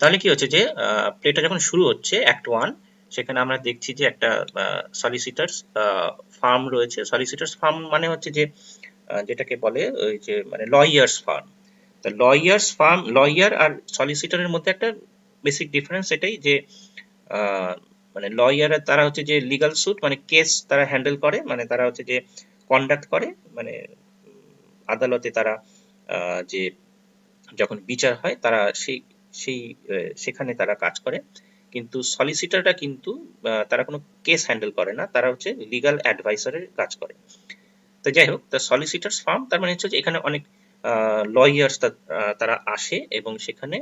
তাহলে কি হচ্ছে যে প্লেটা যখন শুরু হচ্ছে অ্যাক্ট 1, সেখানে আমরা দেখছি যে একটা সলিসিটার্স ফার্ম রয়েছে। সলিসিটার্স ফার্ম মানে হচ্ছে যে যেটাকে বলে ওই যে মানে লয়ার্স ফার্ম। তা লয়ার্স ফার্ম, লয়ার আর সলিসিটরের মধ্যে একটা বেসিক ডিফারেন্স এটাই যে আহ, মানে লয়ার তারা হচ্ছে যে লিগাল স্যুট মানে কেস তারা হ্যান্ডেল করে, মানে তারা হচ্ছে যে কন্ডাক্ট করে, মানে আদালতে তারা যে যখন বিচার হয় তারা সেই সেই সেখানে তারা কাজ করে। কিন্তু সলিসিটররা কিন্তু তারা কোনো কেস হ্যান্ডেল করে না, তারা হচ্ছে লিগাল অ্যাডভাইসারের কাজ করে। তো যাই হোক, দ্য সলিসিটার্স ফার্ম তার মানে হচ্ছে যে এখানে অনেক লয়ার্স তারা আসে এবং সেখানে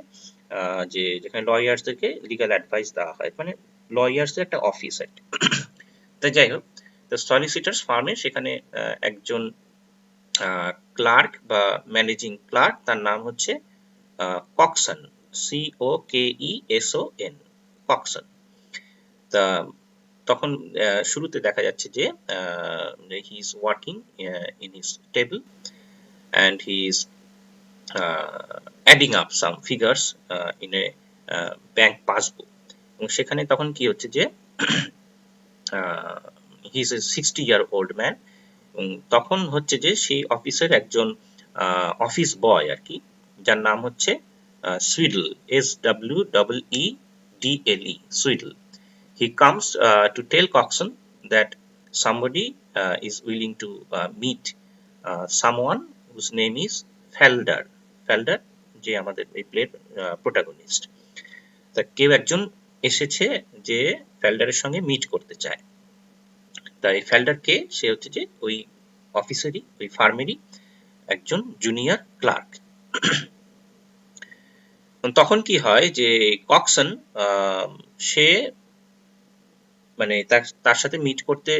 যে যেখানে লয়ার্সদেরকে লিগাল অ্যাডভাইস দেওয়া হয়, মানে লয়ার্সদের একটা অফিস আর কি। তো যাই হোক, তো সলিসিটার্স ফার্মে সেখানে একজন ক্লার্ক বা ম্যানেজিং ক্লার্ক, তার নাম হচ্ছে কক্সন, COKESON, কক্সন। তা তখন শুরুতে দেখা যাচ্ছে যে he is working in his table and he is adding up some figures in a bank passbook। এবং সেখানে তখন কি হচ্ছে যে he is A 60-year-old man. এবং তখন হচ্ছে যে সেই অফিসের একজন অফিস বয় আর কি, যার নাম হচ্ছে সুইডল, SWEEDLE, সুইডল। He comes to tell Coxon that somebody is willing to meet someone whose name is Felder. Felder যে আমাদের এই প্লের প্রোটাগনিস্ট। তা কেউ একজন এসেছে যে ফেল্ডারের সঙ্গে মিট করতে চায়। তাই ফেল্ডার কে? সে হচ্ছে যে ওই অফিসেরই, ওই ফার্মেরই একজন জুনিয়র ক্লার্ক। তখন কি হয় যে কক্সন সে মানে তার সাথে মিট করতে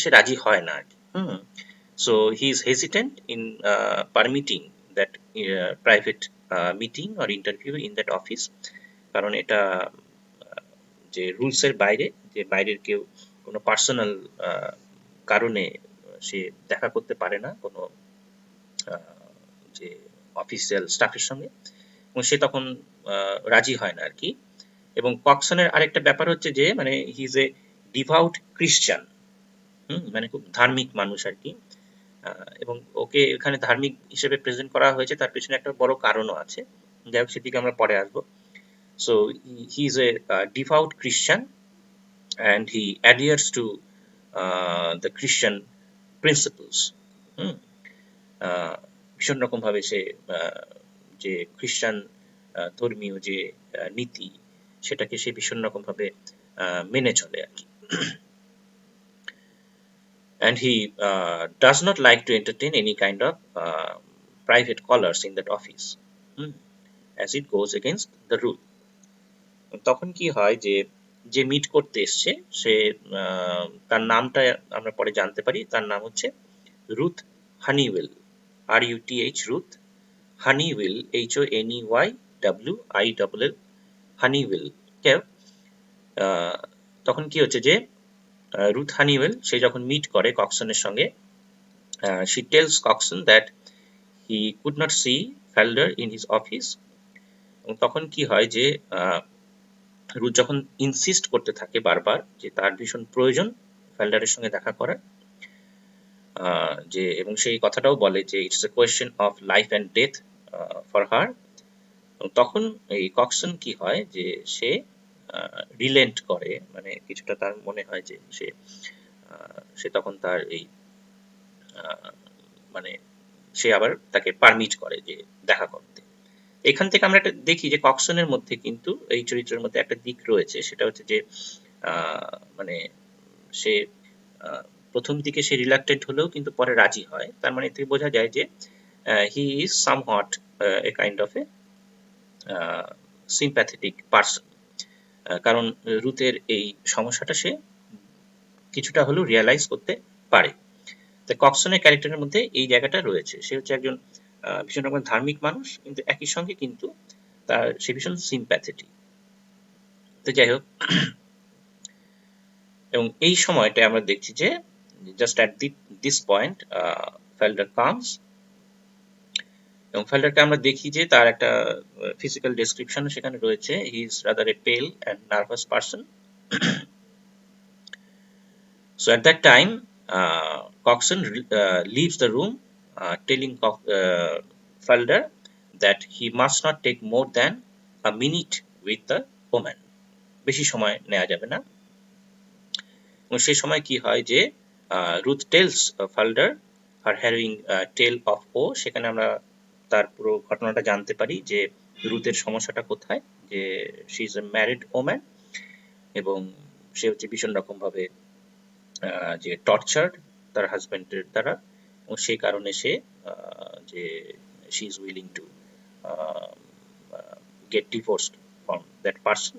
সে রাজি হয় না আর কি। So he is hesitant in permitting that private meeting or interview in that office, কারণ এটা যে রুলস এর বাইরে, যে বাইরের কেউ কোনো পার্সোনাল কারণে সে দেখা করতে পারে না কোনো যে অফিসিয়াল স্টাফের সঙ্গে, এবং সে তখন রাজি হয় না আর কি। এবং কক্সনের আরেকটা ব্যাপার হচ্ছে যে মানে he is a devout Christian, মানে খুব ধার্মিক মানুষ আর কি। এবং ওকে এখানে ধার্মিক হিসেবে প্রেজেন্ট করা হয়েছে, তার পেছনে একটা বড় কারণও আছে, যাই হোক সেদিকে আমরা পরে আসবো। So he is a devout Christian and he adheres to the Christian principles. হুম, ভীষণ রকম ভাবে সে যে খ্রিস্টান ধর্মীয় যে নীতি, সেটাকে সে ভীষণ রকম ভাবে মেনে চলে আর কি। And he does not like to entertain any kind of private callers in that office, as it goes against the rule. তখন কি হয় যে যে মিট করতে এসছে সে তার নামটা আমরা পরে জানতে পারি, তার নাম হচ্ছে Ruth Honeywell, RUTH, Ruth Honeywell, HONEYWILL, Honeywell. তখন কি হচ্ছে যে রুথ হানিওয়েল সে যখন মিট করে কক্সনের সঙ্গে, she tells Coxon that he could not see Felder in his office। এবং তখন কি হয় যে রুথ যখন ইনসিস্ট করতে থাকে বারবার যে তার ভীষণ প্রয়োজন ফেল্ডারের সঙ্গে দেখা করার, যে এবং সেই কথাটাও বলে যে it's a question of life and death for her. তখন এই কক্সন কি হয় যে সে রিলেন্ট করে, মানে কিছুটা তার মনে হয় যে সে তখন তার এই মানে সে আবার তাকে পারমিট করে যে দেখা করতে। এখান থেকে আমরা একটা দেখি যে কক্সনের মধ্যে কিন্তু এই চরিত্রের মধ্যে একটা দিক রয়েছে, সেটা হচ্ছে যে মানে সে প্রথম দিকে সে রিলাক্টেন্ট হলেও কিন্তু পরে রাজি হয়। তার মানে থেকে বোঝা যায় যে he is somewhat a kind of a sympathetic person, কারণ রুথের এই সমস্যাটা সে কিছুটা হলেও রিয়ালাইজ করতে পারে। তো কক্সনের ক্যারেক্টারের মধ্যে এই জায়গাটা রয়েছে, সে হচ্ছে একজন ভীষণ রকমের ধার্মিক মানুষ, কিন্তু একই সঙ্গে কিন্তু তার সে ভীষণ সিম্প্যাথেটিক। তো যাই হোক, এবং এই সময়টা আমরা দেখছি যে just at this point Falder comes এবং ফেল্ডারকে আমরা দেখি যে তার একটা physical description সেখানে রয়েছে. He is rather a pale and nervous person. So at that time, Coxon leaves the room, telling Felder that he must not take more than a minute with the woman. বেশি সময় নেওয়া যাবে না. এবং সেই সময় কি হয় যে Ruth tells Falder her harrowing tale of woe, সেখানে আমরা তার পুরো ঘটনাটা জানতে পারি যে রুথের সমস্যাটা কোথায়, যে she is a married woman এবং সে হচ্ছে ভীষণ রকম ভাবে যে টর্চার্ড তার হাজবেন্ডের দ্বারা, এবং সেই কারণে সে যে she is willing to get divorced from that person,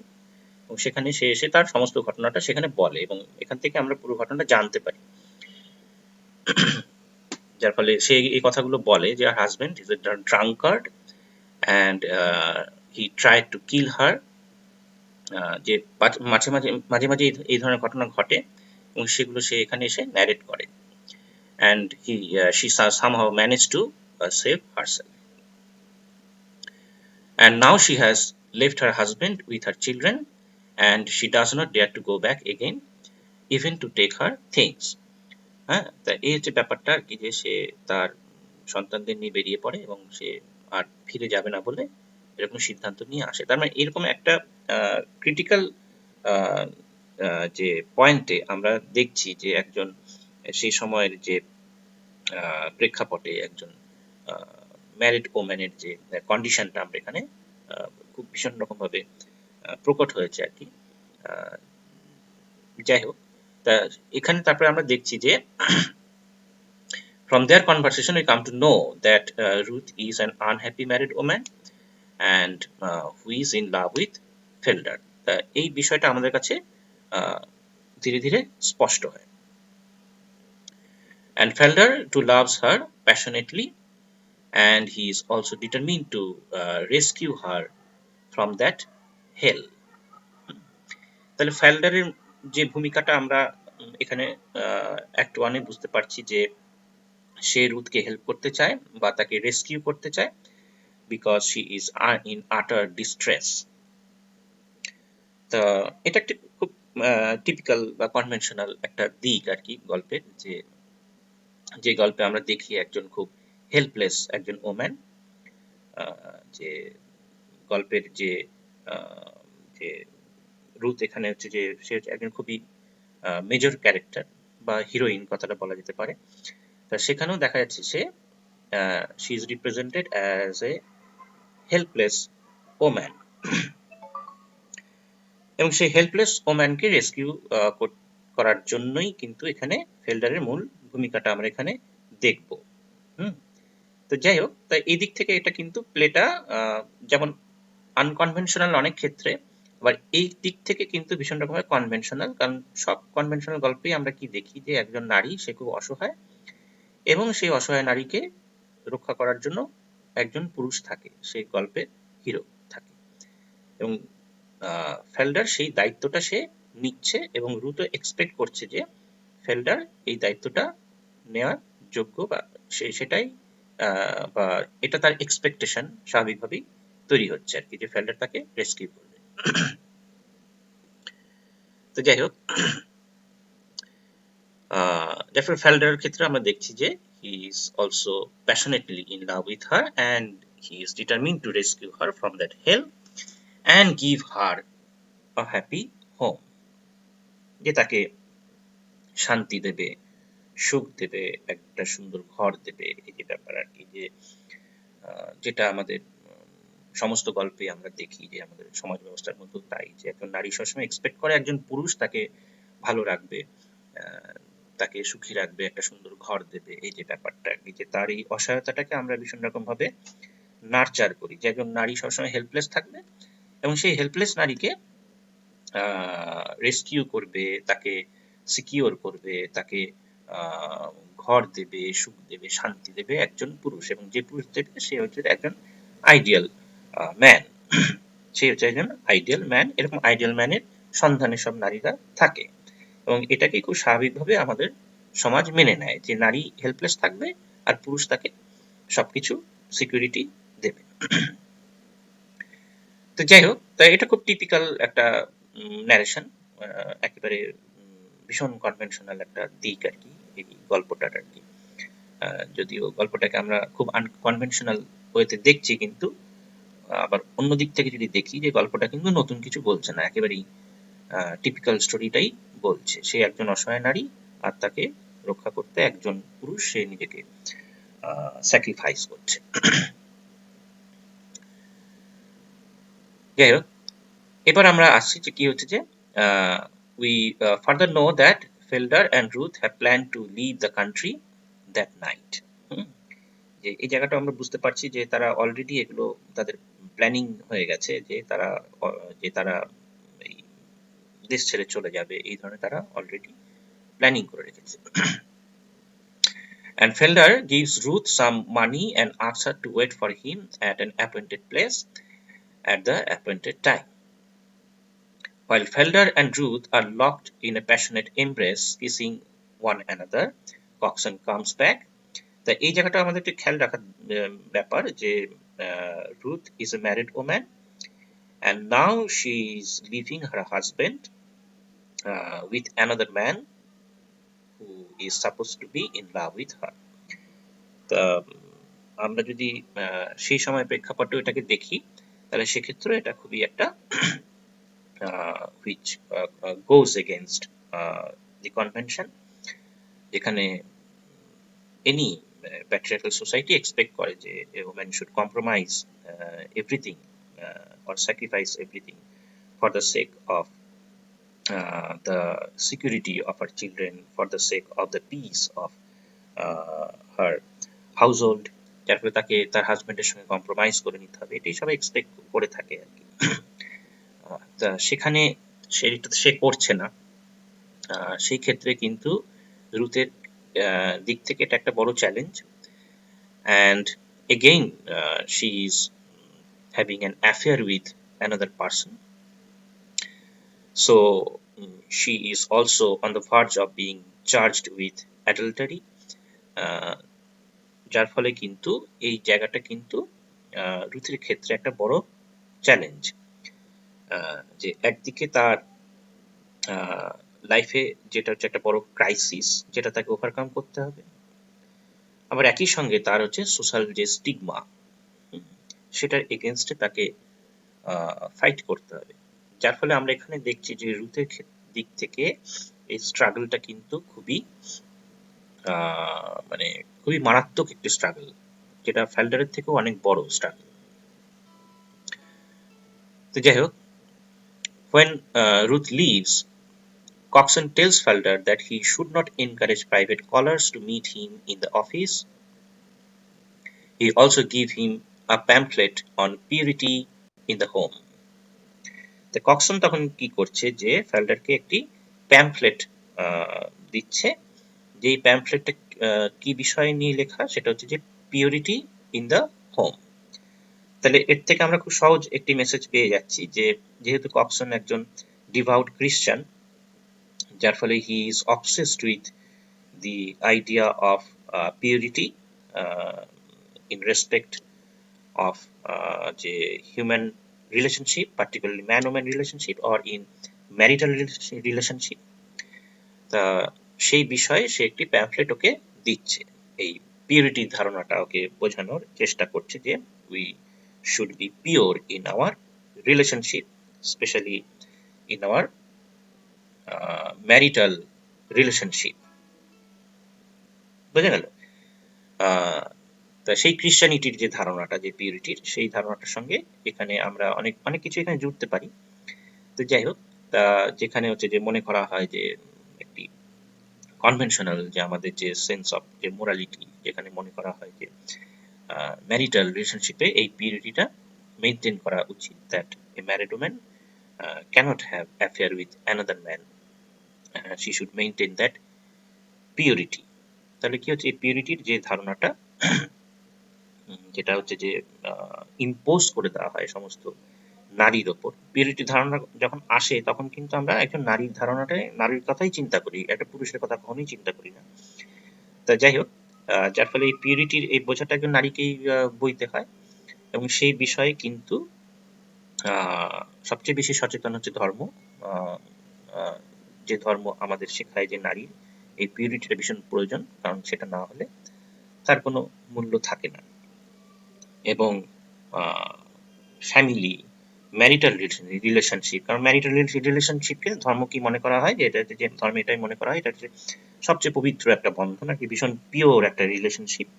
এবং সেখানে সে এসে তার সমস্ত ঘটনাটা সেখানে বলে এবং এখান থেকে আমরা পুরো ঘটনাটা জানতে পারি, যার ফলে সে এই কথাগুলো বলে যে husband is a drunkard and he tried to kill her, যে মাঝে মাঝে মাঝে মাঝে এই ধরনের ঘটনা ঘটে এবং সেগুলো সে এখানে এসে ন্যারেট করে, and she somehow managed to save herself. And now she has left her husband with her children and she does not dare to go back again, even to take her things. হ্যাঁ, তা এই হচ্ছে ব্যাপারটা আর কি, যে সে তার সন্তানদের নিয়ে বেরিয়ে পড়ে এবং সে আর ফিরে যাবে না বলে এরকম সিদ্ধান্ত নিয়ে আসে. তার মানে এরকম একটা ক্রিটিক্যাল যে পয়েন্টে আমরা দেখছি যে একজন সেই সময়ের যে প্রেক্ষাপটে একজন ম্যারিড ওম্যানের যে কন্ডিশনটা আমরা এখানে খুব ভীষণ রকম ভাবে প্রকট হয়েছে আর কি. যাই হোক, তা এখানে তারপরে আমরা দেখছি যে from their conversation we come to know that Ruth is an unhappy married woman and who is in love with Felder. তা এই বিষয়টা আমাদের কাছে ধীরে ধীরে স্পষ্ট হয়. And Felder too loves her passionately and he is also determined to rescue her from that hell. তাহলে ফেল্ডারের যে ভূমিকাটা আমরা এখানে অ্যাক্ট 1 এ বুঝতে পারছি যে সে রুথকে হেল্প করতে চায় বা তাকে রেস্কিউ করতে চায় বিকজ শি ইজ ইন আটার ডিস্ট্রেস. তো এটা একটা খুব টিপিক্যাল বা কনভেনশনাল একটা দিক আর কি গল্পের, যে গল্পে আমরা দেখি একজন খুব হেল্পলেস একজন ওম্যান, যে গল্পের যে রুথ এখানে হচ্ছে যে সে একজন খুবই মেজর ক্যারেক্টার বা হিরোইন কথাটা বলা যেতে পারে. তা সেখানেও দেখা যাচ্ছে সে she is represented as a helpless woman এবং সেই হেল্পলেস ওম্যানকে রেস্কিউ করার জন্যই কিন্তু এখানে ফেল্ডারের মূল ভূমিকাটা আমরা এখানে দেখব. তো যাই হোক, তাই এই দিক থেকে এটা কিন্তু প্লেটা যেমন আনকনভেনশনাল অনেক ক্ষেত্রে, আবার এই দিক থেকে কিন্তু ভীষণ রকমের কনভেনশনাল, কারণ সব কনভেনশনাল গল্পেই আমরা কি দেখি যে একজন নারী সে খুব অসহায় এবং সেই অসহায় নারীকে রক্ষা করার জন্য একজন পুরুষ থাকে, সেই গল্পের হিরো থাকে এবং ফেল্ডার সেই দায়িত্বটা সে নিচ্ছে এবং রুথও এক্সপেক্ট করছে যে ফেল্ডার এই দায়িত্বটা নেওয়ার যোগ্য বা সেটাই বা এটা তার এক্সপেকটেশন স্বাভাবিকভাবেই তৈরি হচ্ছে আর কি, যে ফেল্ডার তাকে রেস্কিউ করবে. তো যাই হোক, therefore ফেল্ডারের ক্ষেত্রে আমরা দেখছি যে he is also passionately in love with her and he is determined to rescue her from that hell and give her a happy home, যে তাকে শান্তি দেবে, সুখ দেবে, একটা সুন্দর ঘর দেবে, এই যে ব্যাপার আর কি, যে যেটা আমাদের সমস্ত গল্পে আমরা দেখি যে আমাদের সমাজ ব্যবস্থার মধ্যে তাই, যে একজন নারী সবসময় এক্সপেক্ট করে একজন পুরুষ তাকে ভালো রাখবে, তাকে সুখী রাখবে, একটা সুন্দর ঘর দেবে, এই যে ব্যাপারটা আর কি, যে তার এই অসহায়তাটাকে আমরা ভীষণ রকম ভাবে নার্চার করি, যে একজন নারী সবসময় হেল্পলেস থাকবে এবং সেই হেল্পলেস নারীকে রেস্কিউ করবে, তাকে সিকিউর করবে, তাকে ঘর দেবে, সুখ দেবে, শান্তি দেবে একজন পুরুষ, এবং যে পুরুষ দেবে সে হচ্ছে একজন আইডিয়াল ম্যান, সে হচ্ছে একজন আইডিয়াল ম্যান. এরকম আইডিয়াল ম্যানের সন্ধানে সব নারীরা থাকে এবং এটাকে খুব স্বাভাবিকভাবে আমাদের সমাজ মেনে নেয় যে নারী হেল্পলেস থাকবে আর পুরুষ তাকে সবকিছু সিকিউরিটি দেবে। তো যাই হোক, তাই এটা খুব টিপিক্যাল একটা ন্যারেশন, একেবারে ভীষণ কনভেনশনাল একটা দিক আর কি এই গল্পটার আর কি। যদিও গল্পটাকে আমরা খুব আনকনভেনশনাল ওয়েতে দেখছি, কিন্তু আবার অন্য দিক থেকে যদি দেখি যে গল্পটা কিন্তু নতুন কিছু বলছে না, একেবারেই টিপিক্যাল স্টোরিটাই বলছে। সে একজন অসহায় নারী, আর তাকে রক্ষা করতে একজন পুরুষ সে নিজেকে স্যাক্রিফাইস করছে। যাই হোক, এবার আমরা আসছি যে কি হচ্ছে যে we further know that Felder and Ruth have planned to leave the country that night. যে এই জায়গাটা আমরা বুঝতে পারছি যে তারা অলরেডি এগুলো তাদের প্ল্যানিং হয়ে গেছে, যে তারা এই দেশ ছেড়ে চলে যাবে, এই ধরনের তারা অলরেডি প্ল্যানিং করে রেখেছে। And Felder gives Ruth some money and asks her to wait for him at an appointed place at the appointed time. While Felder and Ruth are locked in a passionate embrace, kissing one another, Coxon comes back. তা এই জায়গাটা আমাদের একটু খেয়াল রাখার ব্যাপার যে Ruth is a married woman and now she is leaving her husband with another man who is supposed to be in love with her. তা আমরা যদি সেই সময় প্রেক্ষাপটে এটাকে দেখি, তাহলে সেক্ষেত্রে এটা খুবই একটা which goes against the convention, যেখানে any patriarchal society expect করে যে a woman should compromise everything or sacrifice everything for the sake of the security of her children, for the sake of the peace of her household, যার ফলে তাকে তার হাজবেন্ডের সঙ্গে compromise করে নিতে হবে, এটাই সবাই এক্সপেক্ট করে থাকে আর কি। তা সেখানে সে করছে না, সেই ক্ষেত্রে কিন্তু রুথের দিক থেকে এটা একটা বড় challenge. And again, she is having an affair with another person. So she is also on the verge of being charged with adultery. যার ফলে কিন্তু এই জায়গাটা কিন্তু রুথের ক্ষেত্রে একটা বড় চ্যালেঞ্জ, যে একদিকে তার লাইফে যেটা হচ্ছে একটা বড় ক্রাইসিস, যেটা তাকে ওভারকাম করতে হবে, আবার একই সঙ্গে তার হচ্ছে সোশ্যাল যে স্টিগমা, সেটার এগেনস্টে তাকে ফাইট করতে হবে। যার ফলে আমরা এখানে দেখছি যে রুথের দিক থেকে এই স্ট্রাগলটা কিন্তু খুবই মানে খুবই মারাত্মক একটি স্ট্রাগল, যেটা ফেল্ডারের থেকেও অনেক বড় স্ট্রাগল। তো যাই হোক, when Ruth leaves, Coxon tells Felder that he should not encourage private callers to meet him in the office. He also gives him a pamphlet on purity in the home. তো কক্সন তখন কি করছে যে ফেল্ডারকে একটি pamphlet দিচ্ছে, যে প্যাম্পলেটটা কি বিষয় নিয়ে লেখা, সেটা হচ্ছে যে পিউরিটি ইন দ্য হোম। তাহলে এর থেকে আমরা খুব সহজ একটি মেসেজ পেয়ে যাচ্ছি যে যেহেতু কক্সন একজন ডিভাউট ক্রিশ্চান, যার ফলে he is obsessed with the idea of purity in respect of যে human relationship, particularly man-woman relationship or in marital relationship. তা সেই বিষয়ে সে একটি প্যাম্পলেট ওকে দিচ্ছে, এই পিউরিটির ধারণাটা ওকে বোঝানোর চেষ্টা করছে যে we should be pure in our relationship, especially in our marital relationship. বোঝা গেল? তা সেই ক্রিশ্চিয়ানিটির যে ধারণাটা, যে পিউরিটির, সেই ধারণাটার সঙ্গে এখানে আমরা অনেক কিছু এখানে জুড়তে পারি। তো যাই হোক, তা যেখানে হচ্ছে যে মনে করা হয় যে একটি কনভেনশনাল যে আমাদের যে সেন্স অফ যে মোরালিটি, যেখানে মনে করা হয় যে ম্যারিটাল রিলেশনশিপে এই পিউরিটিটা মেনটেন করা উচিত, that a married woman cannot have affair with another man, she should maintain that purity. তাহলে কি হচ্ছে এই পিউরিটির যে ধারণাটা, যেটা হচ্ছে যে ইম্পোজ করে দেওয়া হয় সমস্ত নারীর ওপর, পিউরিটি ধারণা যখন আসে তখন কিন্তু আমরা একজন নারীর কথাই চিন্তা করি, একটা পুরুষের কথা কখনোই চিন্তা করি না। তা যাই হোক, যার ফলে এই পিউরিটির এই বোঝাটা একজন নারীকেই বইতে হয়, এবং সেই বিষয়ে কিন্তু সবচেয়ে বেশি সচেতন হচ্ছে ধর্ম। যে ধর্ম আমাদের শেখায় যে নারীর এই পিউরিটিটা ভীষণ প্রয়োজন, কারণ সেটা না হলে তার কোনো মূল্য থাকে না। এবং ফ্যামিলি, ম্যারিটাল রিলেশনশিপ, কারণ ম্যারিটাল রিলেশনশিপকে ধর্ম কি মনে করা হয়, যে এটা যে ধর্মে এটাই মনে করা হয় এটা হচ্ছে সবচেয়ে পবিত্র একটা বন্ধন আর কি, ভীষণ পিওর একটা রিলেশনশিপ।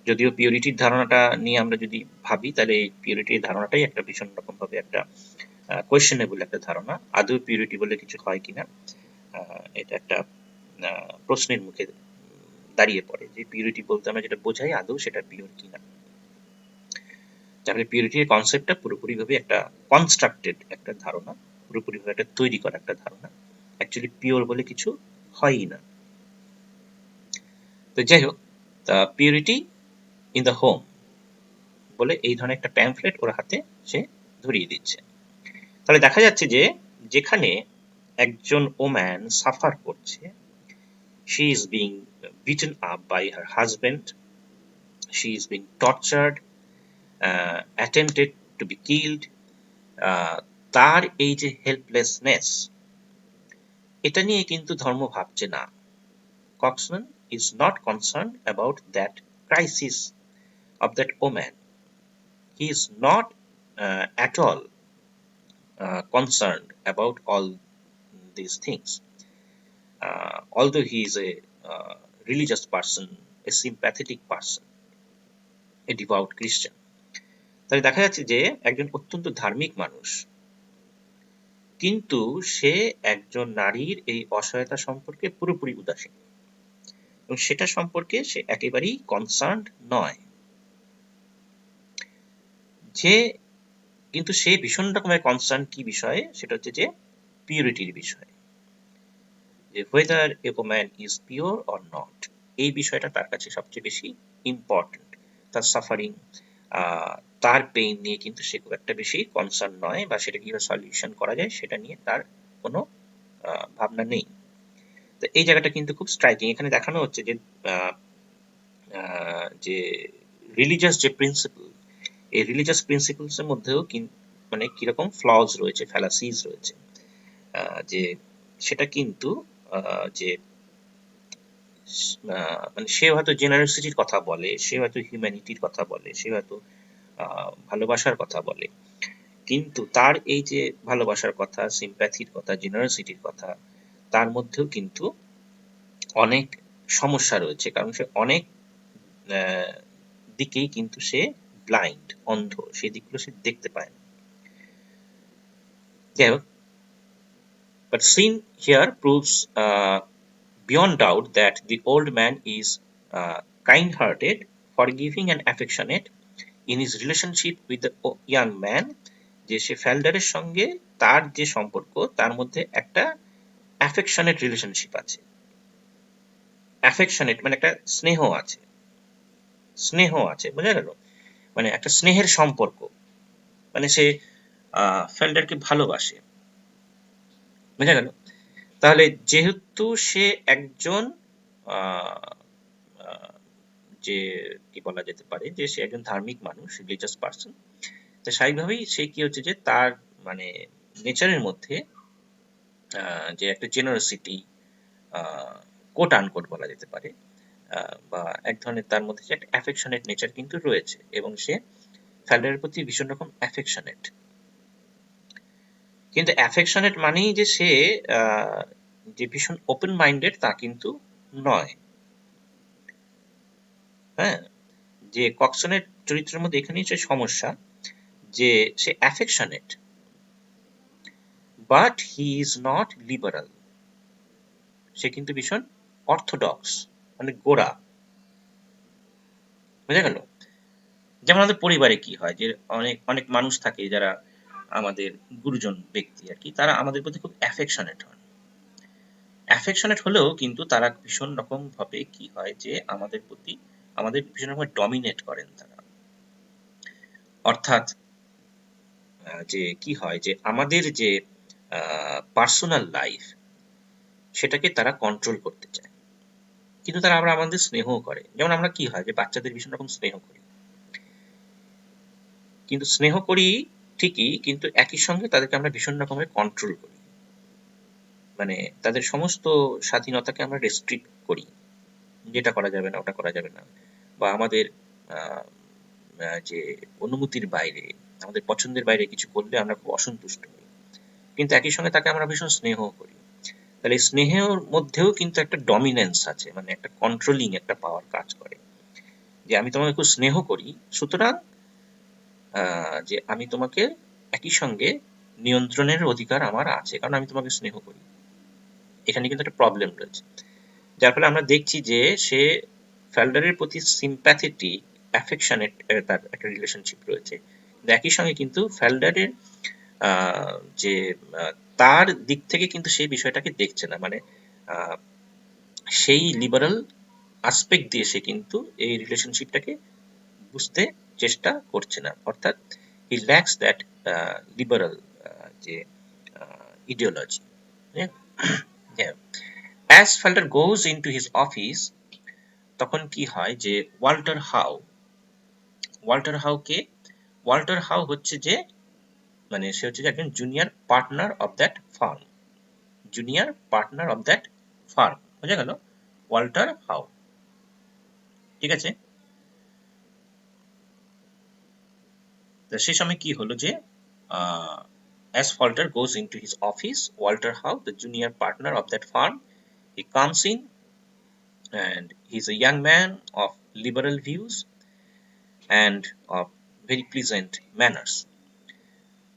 যদিও পিউরিটির ধারণাটা নিয়ে আমরা যদি ভাবি, তাহলে এই পিউরিটির ধারণাটাই একটা ভীষণ রকম ভাবে একটা কোয়েশ্চেনেবল একটা ধারণা। আদৌ পিউরিটি বলে কিছু হয় কিনা, এটা একটা প্রশ্নের মুখে দাঁড়িয়ে পড়ে, যে পিউরিটি বলতে আমরা যেটা বোঝাই আদৌ সেটা পিওর কিনা। তাহলে পিউরিটির কনসেপ্টটা পুরোপুরিভাবে একটা কনস্ট্রাক্টেড একটা ধারণা, পুরোপুরিভাবে একটা তৈরি করা একটা ধারণা, অ্যাকচুয়ালি পিওর বলে কিছু হয়ই না। তো যাই হোক, পিউরিটি ইন দ্য হোম বলে এই ধরনের একটা প্যাম্পলেট ওর হাতে সে ধরিয়ে দিচ্ছে। তাহলে দেখা যাচ্ছে যে যেখানে একজন ওম্যান সাফার করছে, she is being beaten up by her husband, she is being tortured, attempted to be killed, তার এই যে হেল্পলেসনেস, এটা নিয়ে কিন্তু ধর্ম ভাবছে না। Coxman is not concerned about that crisis of that woman. He is not at all concerned about all these things. Although he is a religious person, a sympathetic person, a devout Christian. তাহলে দেখা যাচ্ছে যে একজন অত্যন্ত ধার্মিক মানুষ, কিন্তু সে একজন নারীর এই অসহায়তা সম্পর্কে পুরোপুরি উদাসীন, এবং সেটা সম্পর্কে সে একেবারেই কনসার্নড নয়। যে কিন্তু সে ভীষণ রকমের কনসার্ন কি বিষয়ে, সেটা হচ্ছে যে পিউরিটির বিষয়ে, যে whether a woman is pure or not, এই বিষয়টা তার কাছে সবচেয়ে বেশি ইম্পর্টেন্ট। তার সাফারিং, তার পেইন নিয়ে কিন্তু সে খুব একটা বেশি কনসার্ন নয়, বা সেটা কিভাবে সলিউশন করা যায় সেটা নিয়ে তার কোনো ভাবনা নেই। তো এই জায়গাটা কিন্তু খুব স্ট্রাইকিং। এখানে দেখানো হচ্ছে যে যে রিলিজিয়াস যে প্রিন্সিপল, এই রিলিজিয়াস প্রিন্সিপলস এর মধ্যেও মানে কিরকম ফ্লজ রয়েছে, ফ্যালাসিজ রয়েছে, যে সেটা কিন্তু যে মানে সে হয়তো জেনারসিটির কথা বলে, সে হয়তো হিউম্যানিটির কথা বলে, সে হয়তো ভালোবাসার কথা বলে, কিন্তু তার এই যে ভালোবাসার কথা, সিম্প্যাথির কথা, জেনারসিটির কথা, তার মধ্যেও কিন্তু অনেক সমস্যা রয়েছে, কারণ সে অনেক দিকেই কিন্তু সে ব্লাইন্ড, অন্ধ, সেই দিকগুলো সে দেখতে পায় না। যাই হোক, but sin here proves beyond doubt that the old man is kind-hearted, forgiving and affectionate in his relationship with the young man, যে সে ফেল্ডারের সঙ্গে তার যে সম্পর্ক, তার মধ্যে একটা অ্যাফেকশনেট রিলেশনশিপ আছে। অ্যাফেকশনেট মানে একটা স্নেহ আছে, স্নেহ আছে, বোঝা গেল? মানে একটা স্নেহের সম্পর্ক, মানে সে ফেল্ডারকে ভালোবাসে, বোঝা গেল? তাহলে যেহেতু সে একজন যে কি বলা যেতে পারে, যে সে একজন ধার্মিক মানুষ, রিলিজিয়াস পার্সন, তো স্বাভাবিকভাবেই সে কি হচ্ছে যে তার মানে নেচারের মধ্যে যে একটা জেনারসিটি, কোট আনকোট বলা যেতে পারে, বা এক ধরনের তার মধ্যে যে একটা অ্যাফেকশনেট নেচার কিন্তু রয়েছে, এবং সে ফ্যাল্ডারের প্রতি ভীষণ রকম অ্যাফেকশনেট। কিন্তু অ্যাফেকশনেট মানেই যে সে যে ভীষণ ওপেন মাইন্ডেড তা কিন্তু নয়। হ্যাঁ, যে কক্সনের চরিত্রের মধ্যে এখানেই সে সমস্যা, যে সে affectionate but he is not liberal. সে কিন্তু ভীষণ অর্থোডক্স, মানে গোড়া, বোঝা গেল? যেমন আমাদের পরিবারে কি হয়, যে অনেক অনেক মানুষ থাকে যারা আমাদের গুরুজন ব্যক্তি আর কি, তারা আমাদের প্রতি খুব অ্যাফেকশনেট হন। অ্যাফেকশনেট হলেও কিন্তু তারা ভীষণ রকম ভাবে কি হয়, যে আমাদের প্রতি আমাদের ভীষণ রকম ডমিনেট করেন তারা। অর্থাৎ যে কি হয়, যে আমাদের যে পার্সোনাল লাইফ, সেটাকে তারা কন্ট্রোল করতে চায়। কিন্তু তারা আবার আমাদের স্নেহও করে। যেমন আমরা কি হয় যে বাচ্চাদের ভীষণ রকম স্নেহ করি, কিন্তু স্নেহ করি ঠিকই, কিন্তু একই সঙ্গে তাদেরকে আমরা ভীষণ রকমের কন্ট্রোল করি, মানে তাদের সমস্ত স্বাধীনতাকে আমরা রেস্ট্রিক্ট করি, যেটা করা যাবে না ওটা করা যাবে না, বা আমাদের আহ, যে অনুমতির বাইরে, আমাদের পছন্দের বাইরে কিছু করলে আমরা খুব অসন্তুষ্ট হই, কিন্তু একই সঙ্গে তাকে আমরা ভীষণ স্নেহ করি। তাহলে এই স্নেহের মধ্যেও কিন্তু একটা ডমিনেন্স আছে, মানে একটা কন্ট্রোলিং একটা পাওয়ার কাজ করে, যে আমি তোমাকে খুব স্নেহ করি, সুতরাং যে আমি তোমাকে একই সঙ্গে নিয়ন্ত্রণের অধিকার আমার আছে, কারণ আমি তোমাকে স্নেহ করি। এখানে কিন্তু একটা প্রবলেম রয়েছে, যার ফলে আমরা দেখছি যে সে ফ্যালডারের প্রতি সিম্প্যাথেটিক, অ্যাফেকশনেট তার একটা রিলেশনশিপ রয়েছে, কিন্তু একই সঙ্গে কিন্তু ফ্যালডারের আহ, যে আহ, তার দিক থেকে কিন্তু সেই বিষয়টাকে দেখছে না, মানে আহ, সেই লিবারাল আসপেক্ট দিয়ে সে কিন্তু এই রিলেশনশিপটাকে বুঝতে চেষ্টা করছে না, অর্থাৎ হি ল্যাক্স দ্যাট লিবারাল যে ইডিওলজি। অ্যাজ ফেল্ডার গোজ ইনটু হিজ অফিস, তখন কি হয় যে Walter how, Walter how K, Walter How হচ্ছে যে, মানে সে হচ্ছে যে একজন junior partner of that farm, junior partner of that farm, বোঝা গেল, ওয়াল্টার হাউ। ঠিক আছে, তো সেই সময় কি হলো যে as Falter goes into his office, Walter Howe, the junior partner of that firm, he comes in, and he's a young man of liberal views and of very pleasant manners.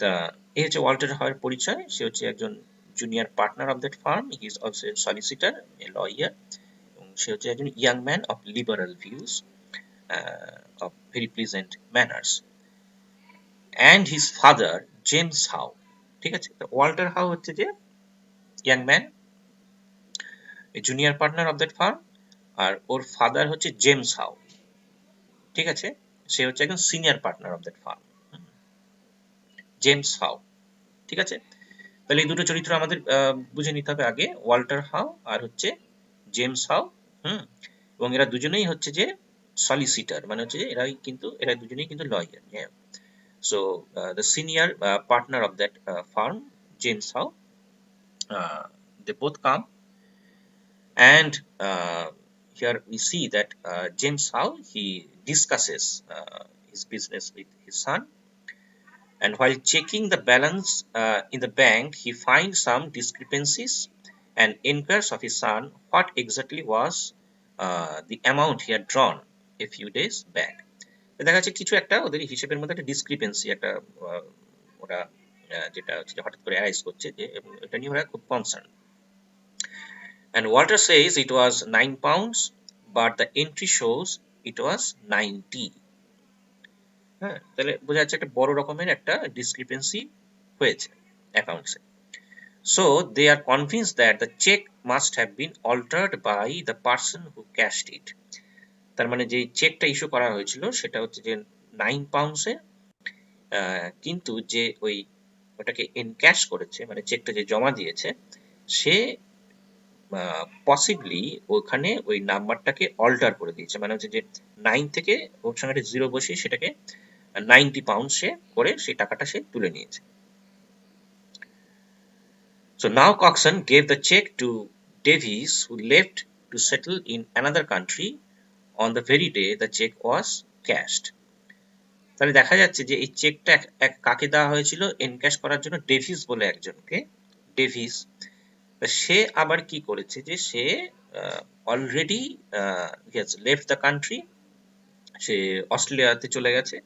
তা এই হচ্ছে ওয়াল্টার হাওয়ের পরিচয়, সে হচ্ছে একজন junior partner of that firm, he is also a solicitor, a lawyer, এবং সে হচ্ছে একজন young man of liberal views, of very pleasant manners, and his father James How. ঠিক আছে, তো ওয়াল্টার হাউ হচ্ছে যে young man, a junior partner of that firm, আর ওর ফাদার হচ্ছে জেমস হাউ। ঠিক আছে, সে হচ্ছে একজন senior partner of that firm, James How. ঠিক আছে, তাহলে এই দুটো চরিত্র আমাদের বুঝে নিতে হবে আগে, ওয়াল্টার হাউ আর হচ্ছে জেমস হাউ। হুম, এবং এরা দুজনেই হচ্ছে যে সলিসিটার, মানে হচ্ছে যে এরা দুজনেই কিন্তু লয়ার। হ্যাঁ, so the senior partner of that firm, James how, they both come, and here we see that James Howe, he discusses his business with his son, and while checking the balance in the bank, he finds some discrepancies and inquires of his son what exactly was the amount he had drawn a few days back. দেখা যাচ্ছে কিছু একটা ওদের হিসেবের মধ্যে একটা discrepancy, একটা ওরা যেটা হচ্ছে যে হঠাৎ করে অ্যারাইজ করছে, যে এবং এটা নিয়ে ওরা খুব concern. And Walter says it was 9 pounds, but the entry shows it was 90. হ্যাঁ, তাহলে বোঝা যাচ্ছে একটা বড় রকমের একটা ডিসক্রিপেন্সি হয়েছে অ্যাকাউন্টসে। So they are convinced that the check must have been altered by the person who cashed it. তার মানে যে চেকটা ইস্যু করা হয়েছিল সেটা হচ্ছে যে 9 পাউন্ডসে, কিন্তু যে ওটাকে এনক্যাশ করেছে, মানে চেকটা যে জমা দিয়েছে, সে পসিবলি ওখানে ওই নাম্বারটাকে অল্টার করে দিয়েছে, মানে হচ্ছে যে 9 থেকে ওর সঙ্গে একটা 0 বসিয়ে সেটাকে 90 পাউন্ড সে করে সেই টাকাটা সে তুলে নিয়েছে। So now Coxon gave the check to Davies, who left to settle in another country on the very day the check was cashed. তাহলে দেখা যাচ্ছে যে এই চেকটা কাকে দেওয়া হয়েছিল এনক্যাশ করার জন্য, ডেভিস বলে একজনকে। ডেভিস, সে আবার কি করেছে যে সে অলরেডি লেফট দ্য কান্ট্রি, সে অস্ট্রেলিয়াতে চলে গেছে,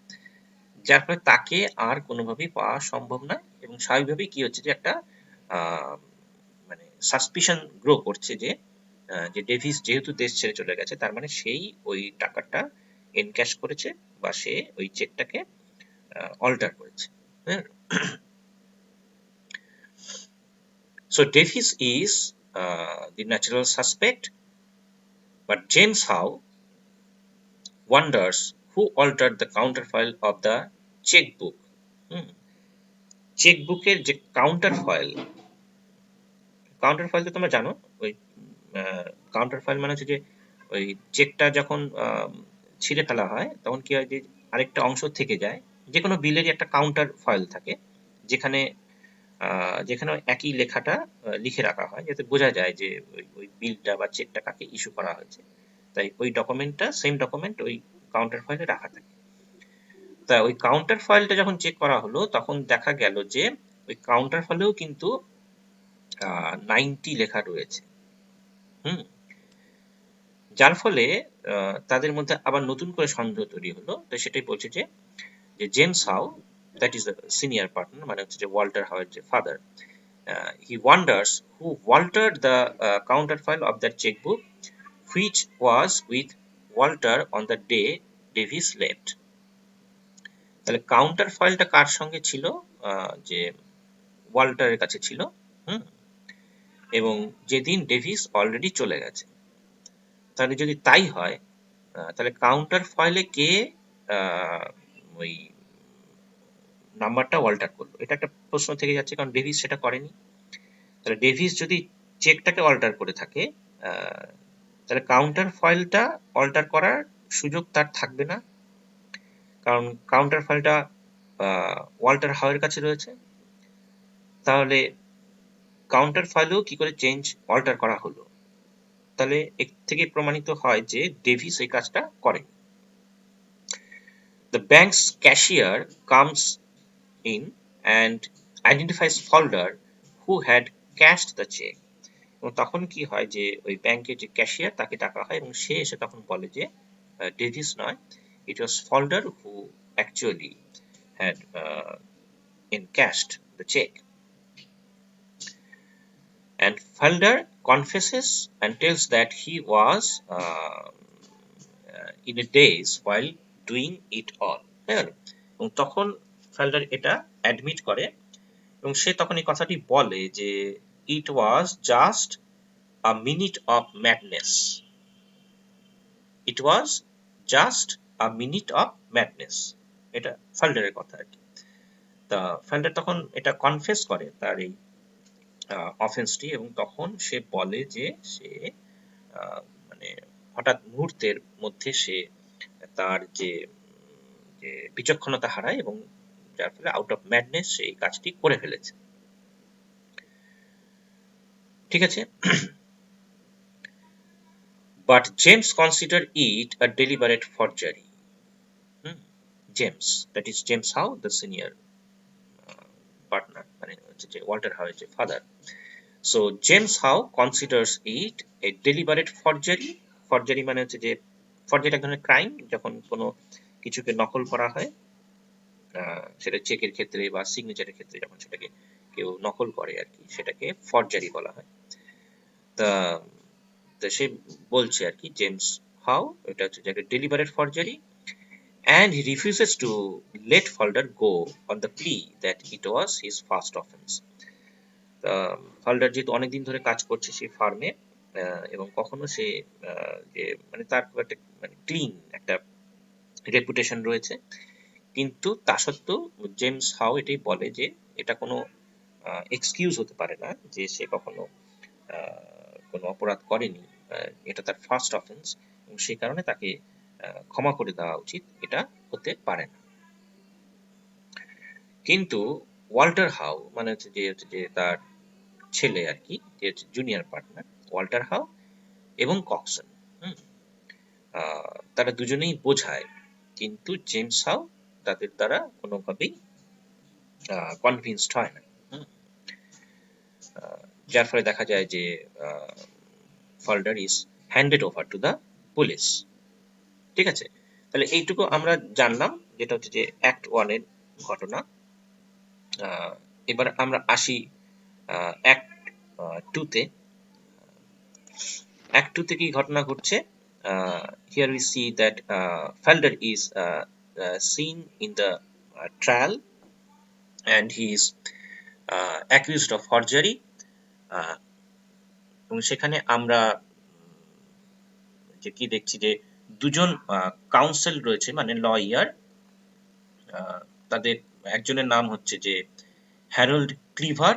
যার ফলে তাকে আর কোনোভাবেই পাওয়া সম্ভব নয়, এবং স্বাভাবিকভাবেই কি হচ্ছে যে একটা মানে সাসপিশন গ্রো করছে যে যে ডেভিস যেহেতু দেশ ছেড়ে চলে গেছে, তার মানে সেই ওই টাকাটা এনক্যাশ করেছে, বা সে ওই চেকটাকে অল্টার করেছে। হ্যাঁ, so Davies is the natural suspect, but James Howe wonders who altered the counterfoil of the checkbook. চেকবুকের যে কাউন্টার ফয়েল তো তোমরা জানো, ওই কাউন্টার ফয়েল মানে হচ্ছে যে ওই চেকটা যখন ছিঁড়ে ফেলা হয় তখন কি হয় যে আরেকটা অংশ থেকে যায়। যে কোনো বিলেরই একটা কাউন্টার ফয়েল থাকে যেখানে যেখানে একই লেখাটা লিখে রাখা হয় যাতে বোঝা যায় যে ওই বিলটা বা চেকটা কাকে ইস্যু করা হয়েছে। তাই ওই ডকুমেন্টটা সেম ডকুমেন্ট ওই কাউন্টার ফয়েলে রাখা থাকে। তা ওই কাউন্টার ফয়েলটা যখন চেক করা হলো তখন দেখা গেল যে ওই কাউন্টার ফয়েলেও কিন্তু 90 লেখা রয়েছে। হুম, যার ফলে তাদের মধ্যে আবার নতুন করে সন্দেহ তৈরি হলো। তো সেটাই বলছে যে James how, that is the senior partner, মানে হচ্ছে যে ওয়াল্টার হাওয়ের যে father, he wonders who altered the counterfile of that checkbook which was with Walter on the day Davis left. তাহলে কাউন্টার ফাইলটা কার সঙ্গে ছিল? যে ওয়াল্টারের কাছে ছিল। হুম, এবং যেদিন ডেভিস অলরেডি চলে গেছে। তাহলে যদি তাই হয় তাহলে কাউন্টার ফাইলে কে ওই নাম্বারটা অল্টার করলো? এটা একটা প্রশ্ন থেকে যাচ্ছে, কারণ ডেভিস সেটা করেনি। তাহলে ডেভিস যদি চেকটাকে অল্টার করে থাকে তাহলে কাউন্টার ফাইলটা অল্টার করার সুযোগ তার থাকবে না, কারণ কাউন্টার ফাইলটা ওয়াল্টার হাওয়ের কাছে রয়েছে। তাহলে কাউন্টার ফাইলেও কি করে চেঞ্জ অল্টার করা হলো? তাহলে এর থেকে প্রমাণিত হয় যে ডেভিস এই কাজটা করেনি। The bank's cashier comes in and identifies Folder who had cashed the check. এবং তখন কি হয় যে ওই ব্যাংকের যে ক্যাশিয়ার তাকে ডাকা হয় এবং সে এসে তখন বলে যে ডেভিস নয়, it was Falder who actually had encashed the check. And Felder confesses and tells that he was in a daze while doing it all. এবং তখন ফেল্ডার এটা অ্যাডমিট করে এবং সে তখন এই কথাটি বলে যে it was just a minute of madness. It was just a minute of madness, এটা ফেল্ডারের কথা আর কি। তা ফেল্ডার তখন এটা কনফেস করে তার এই অফেন্সটি, এবং তখন সে বলে যে সে মানে হঠাৎ মুহূর্তের মধ্যে সে তার যে বিচক্ষণতা হারায় এবং যার ফলে আউট অফ ম্যাডনেস সে এই কাজটি করে ফেলেছে। ঠিক আছে, but James consider it a deliberate forgery. James, that is James how, the senior partner, মানে হচ্ছে যে ওয়াল্টার হাউয়ের যে father. So James how considers it A deliberate forgery. Forgery মানে হচ্ছে যে ফরজারি এক ধরনের ক্রাইম, যখন কোনো কিছুকে নকল করা হয়, সেটা চেকের ক্ষেত্রে বা সিগনেচারের ক্ষেত্রে যখন সেটাকে কেউ নকল করে আর কি, সেটাকে ফরজারি বলা হয়। তা সে বলছে আর কি জেমস হাউ এটা হচ্ছে যে deliberate forgery, and he refuses to let Fulder go on the plea that it was his first offense. ফাল্ডার যেহেতু অনেকদিন ধরে কাজ করছে সেই ফার্মে এবং কখনো সে যে মানে তার একটা মানে ক্লিন একটা রেপুটেশন রয়েছে, কিন্তু তা সত্ত্বেও জেমস হাউ এটাই বলে যে এটা কোনো এক্সকিউজ হতে পারে না যে সে কখনো কোনো অপরাধ করেনি, এটা তার ফার্স্ট অফেন্স এবং সেই কারণে তাকে ক্ষমা করে দেওয়া উচিত, এটা হতে পারে না। কিন্তু ওয়াল্টার হাউ মানে হচ্ছে যে তার ছেলে আর কি, যে জুনিয়র পার্টনার ওয়াল্টার হাউ এবং কক্সন, তারা দুজনেই বোঝায়, কিন্তু জেমস হাউ তাদের দ্বারা কোনোভাবেই কনভিন্সড হয় না। যার ফলে দেখা যায় যে Falder is handed over to the police. ঠিক আছে, তাহলে এইটুকু আমরা জানলাম যেটা হচ্ছে যে অ্যাক্ট 1 এর ঘটনা। এবার আমরা আসি অ্যাক্ট 2 তে। অ্যাক্ট 2 তে কি ঘটনা ঘটছে? Here we see that Felder is seen in the trial and he is accused of forgery, এবং সেখানে আমরা যে কি দেখছি যে দুজন কাউন্সিল রয়েছে, মানে লয়ার। তাদের একজনের নাম হচ্ছে যে Harold Cleaver,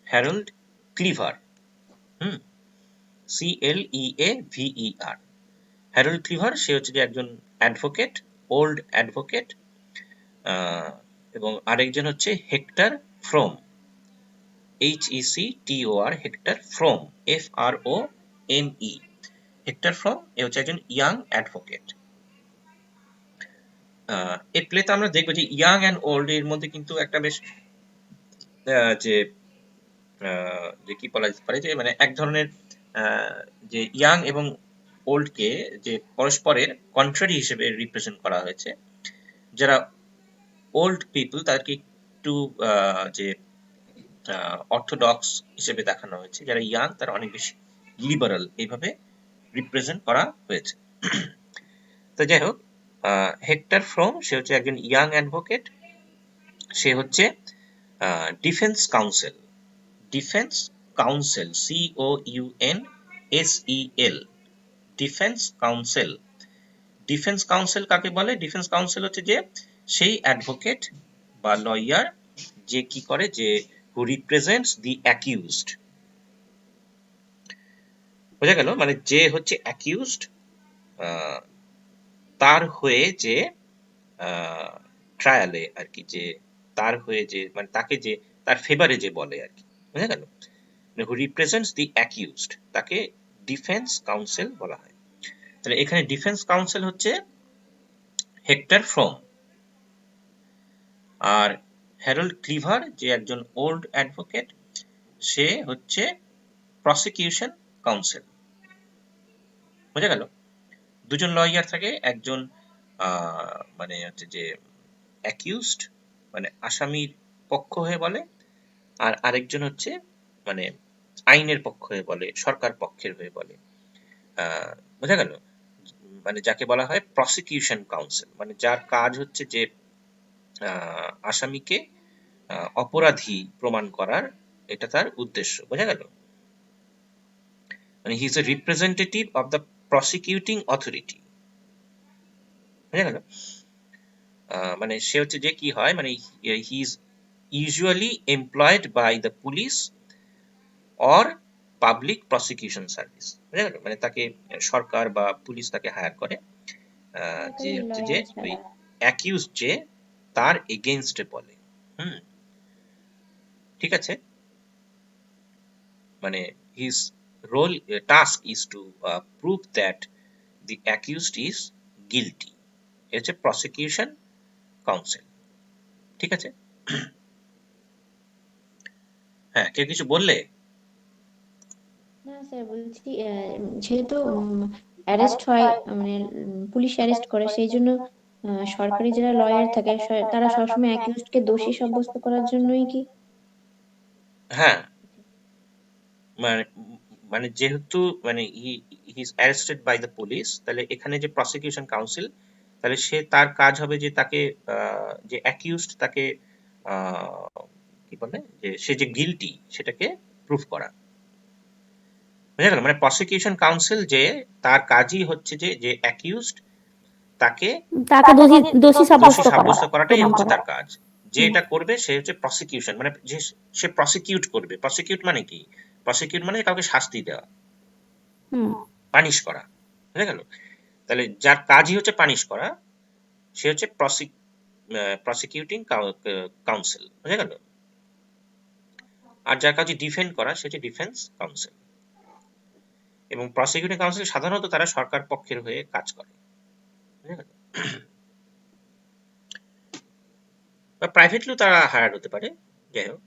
CLEAVER, CLEAVER। Harold Cleaver সে হচ্ছে যে একজন অ্যাডভোকেট, ওল্ড অ্যাডভোকেট, এবং আরেকজন হচ্ছে Hector Frome, HECTOR, Hector Frome, FROME। Hector Frome এ হচ্ছে একজন ইয়াং অ্যাডভোকেট। এই প্লেতে আমরা দেখবো যে ইয়াং অ্যান্ড ওল্ড এর মধ্যে কিন্তু একটা বেশ যে যে কি বলা যেতে পারে যে মানে এক ধরনের যে ইয়াং এবং ওল্ডকে যে পরস্পরের কন্ট্রারি হিসেবে রিপ্রেজেন্ট করা হয়েছে। যারা ওল্ড পিপল তাদেরকে একটু যে অর্থোডক্স হিসেবে দেখানো হয়েছে, যারা ইয়াং তারা অনেক বেশি লিবারাল, এইভাবে রিপ্রেজেন্ট করা হয়েছে। তো যাই হোক, হেক্টর ফ্রোম সে হচ্ছে একজন ইয়াং অ্যাডভোকেট। সে হচ্ছে defence counsel, defence counsel, COUNSEL, defence counsel. Defence counsel কাকে বলে? ডিফেন্স কাউন্সিল হচ্ছে যে সেই অ্যাডভোকেট বা লয়ার যে কি করে, যে হু রিপ্রেজেন্টস দি অ্যাকিউজড। বোঝা গেল? মানে যে হচ্ছে অ্যাকিউজড তার হয়ে যে ট্রায়ালে আর কি, যে তার হয়ে যে মানে তাকে যে তার ফেভারে যে বলে আর কি। বোঝা গেল? হু রিপ্রেজেন্টস দি অ্যাকিউজড তাকে ডিফেন্স কাউন্সিল বলা হয়। তাহলে এখানে ডিফেন্স কাউন্সিল হচ্ছে হেক্টর ফ্রোম, আর হ্যারল্ড ক্লিভার যে একজন ওল্ড অ্যাডভোকেট সে হচ্ছে প্রসিকিউশন কাউন্সিল। বোঝা গেল? দুজন লয়ার থাকে, একজন মানে হচ্ছে যে অ্যাকিউজড মানে আসামির পক্ষ হয়ে বলে, আর আরেকজন হচ্ছে মানে আইনের পক্ষ হয়ে বলে, সরকার পক্ষের হয়ে বলে। বোঝা গেল? মানে যাকে বলা হয় প্রসিকিউশন কাউন্সিল, মানে যার কাজ হচ্ছে যে আসামিকে অপরাধী প্রমাণ করার, এটা তার উদ্দেশ্য। বোঝা গেল? মানে he is a representative of the prosecuting authority. বোঝা গেল? মানে সে হচ্ছে যে কি হয়, মানে he is usually employed by the police or public prosecution service. বোঝা গেল? মানে তাকে সরকার বা পুলিশ তাকে হায়ার করে, যে সরকারি হচ্ছে যে লয়ার ওই ছাড়া। অ্যাকিউজ যে তার এগেইনস্টে বলে। ঠিক আছে? মানে his role task is to prove that the accused is guilty. এ হচ্ছে প্রসিকিউশন কাউন্সিল। ঠিক আছে? হ্যাঁ, কেউ কিছু বললে? না স্যার, বলছি যেহেতু অ্যারেস্ট হয়, মানে পুলিশ অ্যারেস্ট করে, সেই জন্য সরকারি যারা লয়ার থাকে তারা সবসময় অ্যাকিউজডকে দোষী সাব্যস্ত করার জন্যই কি? হ্যাঁ, মানে মানে যেহেতু মানে he is arrested by the police, তাহলে এখানে যে প্রসিকিউশন কাউন্সিল, তাহলে সে তার কাজ হবে যে তাকে যে অ্যাকিউজড তাকে কি বলে যে সে যে গিলটি সেটাকে প্রুফ করা। বুঝা গেল? মানে প্রসিকিউশন কাউন্সিল যে তার কাজই হচ্ছে যে যে অ্যাকিউজড তাকে তাকে দোষী দোষী দোষী সাব্যস্ত করা, সাব্যস্ত করাটাই প্রমাণ হচ্ছে করা। তার কাজ। যে এটা করবে সে হচ্ছে প্রসিকিউশন, মানে যে সে প্রসিকিউট করবে। প্রসিকিউট মানে কি? প্রসিকিউট মানে কাউকে শাস্তি দেওয়া, হুম। পানিশ করা। বুঝা গেল? তাহলে যার কাজই হচ্ছে পানিশ করা সে হচ্ছে প্রসিকিউটিং কাউন্সিল। বুঝা গেল? আর যার কাজ ডিফেন্ড করা সে হচ্ছে ডিফেন্স কাউন্সিল। এবং প্রসিকিউটিং কাউন্সিল সাধারণত তারা সরকার পক্ষের হয়ে কাজ করে। বুঝা গেল? বা প্রাইভেটলিও তারা হায়ার হতে পারে। যাই হোক,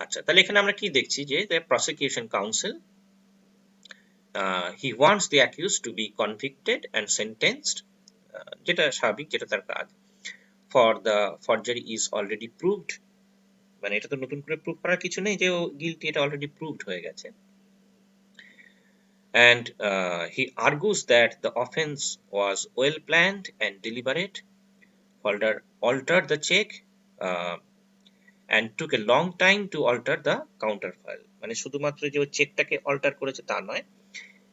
আচ্ছা, তাহলে এখানে আমরা কি দেখছি যে the prosecution counsel he wants the accused to be convicted and sentenced, যেটা স্বাভাবিক, যেটা তার কাজ। for the forgery is already proved, মানে এটা তো নতুন করে প্রুভ করার কিছু নেই যে ও গিলটি, এটা অলরেডি প্রুভড হয়ে গেছে। and he argues that the offense was well planned and deliberate. Holder altered the check and took a long time to alter the counterfile, মানে শুধুমাত্র যে ও চেকটাকে অল্টার করেছে তা নয়,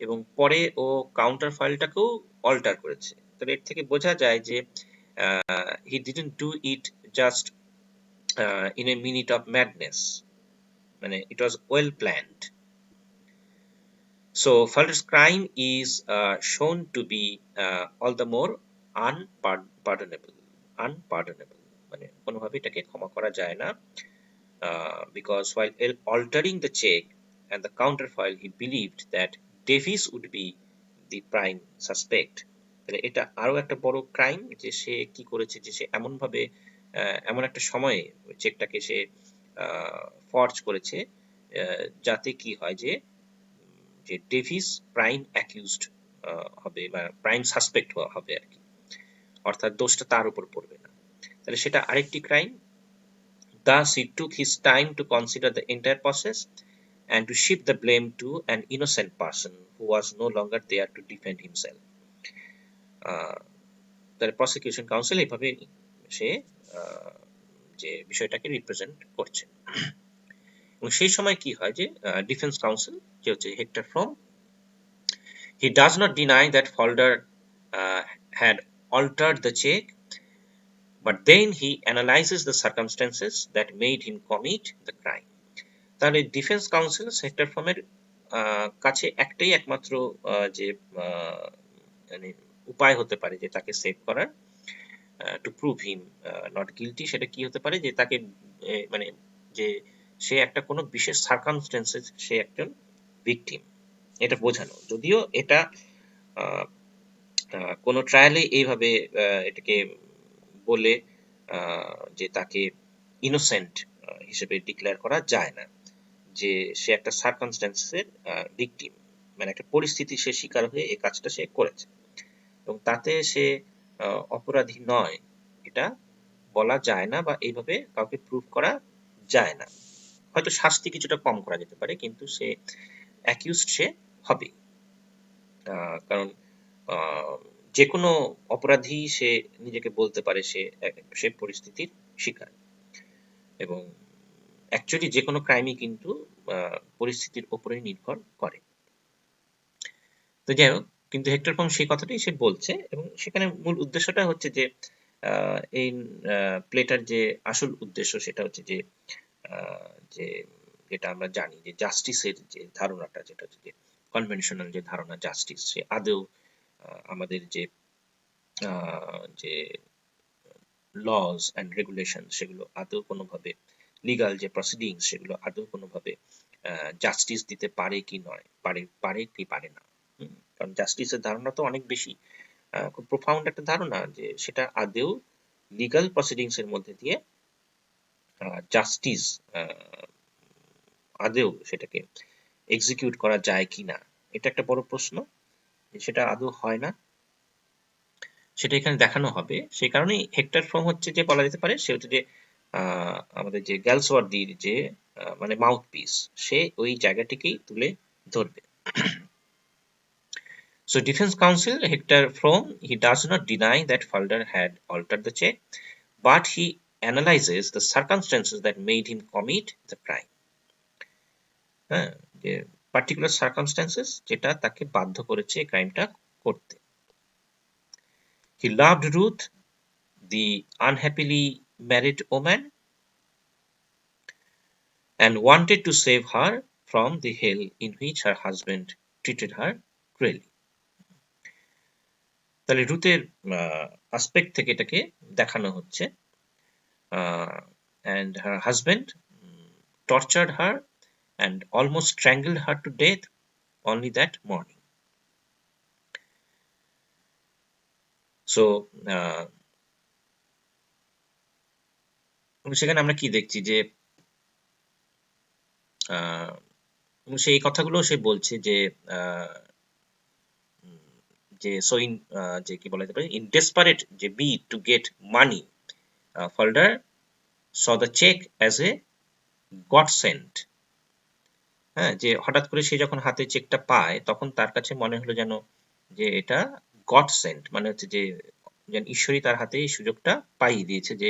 এবং পরে ও কাউন্টার ফাইলটাকেও অল্টার করেছে। তবে এর থেকে বোঝা যায় যে he didn't do it just in a minute of madness. it was well planned. So Fuller's crime is shown to be all the more unpardonable, মানে কোনোভাবে এটাকে ক্ষমা করা যায় না, because while altering the check and the counterfoil, he believed that Davis would be the prime suspect. তাহলে এটা আরো একটা বড় ক্রাইম, যে সে কি করেছে, যে সে এমনভাবে এমন একটা সময়ে চেকটাকে সে ফর্জ করেছে যাতে কি হয় যে ডেভিস প্রাইম অ্যাকিউজড হবে বা প্রাইম সাসপেক্ট হবে আর কি, অর্থাৎ দোষটা তার উপর পড়বে না। তাহলে সেটা আরেকটি crime. Thus he took his time to consider the entire process and to shift the blame to an innocent person who was no longer there to defend himself. তাহলে প্রসিকিউশন কাউন্সিল এইভাবে সে যে বিষয়টাকে রিপ্রেজেন্ট করছে। এবং সেই সময় কি হয় যে ডিফেন্স কাউন্সিল যে হচ্ছে hectare from, he does not deny that Fulder had altered the check, but then he analyzes the circumstances that made him commit the crime. তাহলে ডিফেন্স কাউন্সিল হেক্টর ফ্রমের কাছে একটাই একমাত্র যে মানে উপায় হতে পারে যে তাকে সেভ করার, to prove him not guilty, সেটা কি হতে পারে যে তাকে মানে যে সে একটা কোনো বিশেষ সার্কামস্টেন্সেস সে একজন ভিকটিম, এটা বোঝানো। যদিও এটা কোনো ট্রায়ালে এইভাবে এটাকে বলে যে তাকে ইনোসেন্ট হিসেবে ডিক্লেয়ার করা যায় না, যে সে একটা সার্কামস্টেন্সের ভিকটিম, মানে একটা পরিস্থিতি সে শিকার হয়ে এই কাজটা সে করেছে এবং তাতে সে অপরাধী নয়, এটা বলা যায় না বা এইভাবে কাউকে প্রুভ করা যায় না। হয়তো শাস্তি কিছুটা কম করা যেতে পারে, কিন্তু সে অ্যাকিউজড সে হবে, কারণ যে কোনো অপরাধী সে নিজেকে বলতে পারে সে পরিস্থিতির শিকার, এবং অ্যাকচুয়ালি যে কোনো ক্রাইমই কিন্তু পরিস্থিতির উপরে নির্ভর করে। তো যাই হোক, কিন্তু হেক্টর ফ্রম সেই কথাটাই সে বলছে, এবং সেখানে মূল উদ্দেশ্যটা হচ্ছে যে এই প্লেটার যে আসল উদ্দেশ্য সেটা হচ্ছে যে যেটা আমরা জানি যে জাস্টিসের যে ধারণাটা, যেটা হচ্ছে যে কনভেনশনাল যে ধারণা জাস্টিস, সে আদৌ আমাদের যে লজ অ্যান্ড রেগুলেশন সেগুলো আদৌ কোনোভাবে, লিগাল যে প্রসিডিংস সেগুলো আদৌ কোনোভাবে জাস্টিস দিতে পারে কি নয়, পারে কি পারে না। কারণ জাস্টিসের ধারণা তো অনেক বেশি খুব প্রোফাউন্ড একটা ধারণা, যে সেটা আদৌ লিগাল প্রসিডিংস এর মধ্যে দিয়ে জাস্টিস আদৌ সেটাকে এক্সিকিউট করা যায় কিনা, এটা একটা বড় প্রশ্ন। সেটা আদৌ হয় না, সেটা এখানে দেখানো হবে। সেই কারণেই হেক্টর ফ্রম হচ্ছে যে বলা যেতে পারে সে হচ্ছে যে আমাদের যে গ্যালসওয়ার্দির যে মানে মাউথপিস, সে ওই জায়গাটিকেই তুলে ধরবে। So defense counsel Hector From, he does not deny that Fulder had altered the check, but he analyzes the circumstances that made him commit the crime. হ্যাঁ, যে পার্টিকুলার সার্কামস্টেন্সেস যেটা তাকে বাধ্য করেছে এই ক্রাইমটা করতে। He loved Ruth, the unhappily married woman, and wanted to save her from the hell in which her husband treated her cruelly. তাহলে রুথের aspect থেকে এটাকে দেখানো হচ্ছে, and her husband tortured her and almost strangled her to death only that morning. So সেখানে আমরা কি দেখছি যে সেই কথাগুলো সে বলছে যে so in যে কি বলা যেতে পারে, in desperate যে bid to get money, Fulder saw the check as a godsend. হ্যাঁ, যে হঠাৎ করে সে যখন হাতে চেকটা পায় তখন তার কাছে মনে হলো যেন যে এটা গডসেন্ট, মানে হচ্ছে যে যেন ঈশ্বরই তার হাতে এই সুযোগটা পাইয়ে দিয়েছে, যে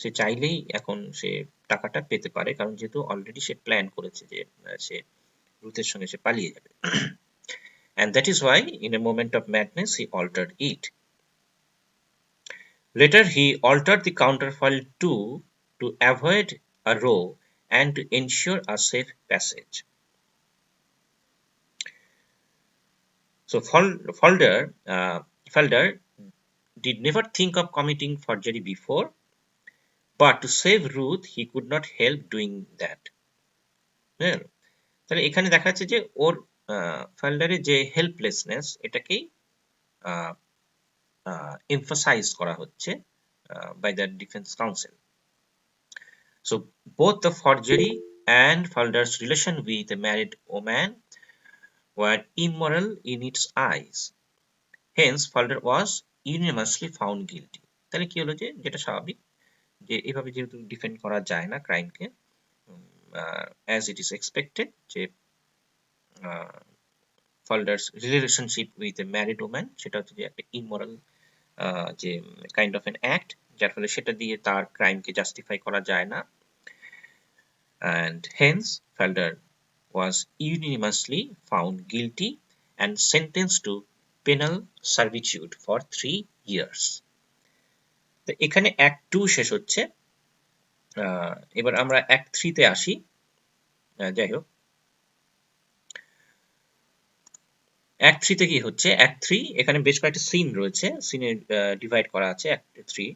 সে চাইলেই এখন সে টাকাটা পেতে পারে, কারণ যেহেতু অলরেডি সে প্ল্যান করেছে যে সে রুথের সঙ্গে সে পালিয়ে যাবে। And that is why in a moment of madness he altered it. Later he altered the counterfoil too, to avoid a row and to ensure a safe passage. So Felder did never think of committing forgery before, but to save Ruth, he could not help doing that. হ্যাঁ, তাহলে এখানে দেখা যাচ্ছে যে ওর ফেল্ডারের যে helplessness এটাকেই emphasize করা হচ্ছে by the Defense Council. So both the forgery and Felder's relation with a married woman were immoral in its eyes. Hence, Felder was unanimously found guilty. তাহলে কি হলো যে যেটা স্বাভাবিক যে এভাবে যেহেতু ডিফেন্ড করা যায় না ক্রাইমকে, as it is expected যে Felder's relationship with a married woman সেটা হচ্ছে যে একটা immoral যে কাইন্ড অফ অ্যান অ্যাক্ট, যার ফলে সেটা দিয়ে তার ক্রাইমকে জাস্টিফাই করা যায় না, and hence Felder was unanimously found guilty and sentenced to penal servitude for 3 years. তো এখানে অ্যাক্ট 2 শেষ হচ্ছে। এবার আমরা অ্যাক্ট 3 তে আসি। যাই হোক, অ্যাক্ট 3 তে কি হচ্ছে, অ্যাক্ট 3 এখানে বেশ কয়েকটা সিন রয়েছে, সিনে ডিভাইড করা আছে অ্যাক্ট 3।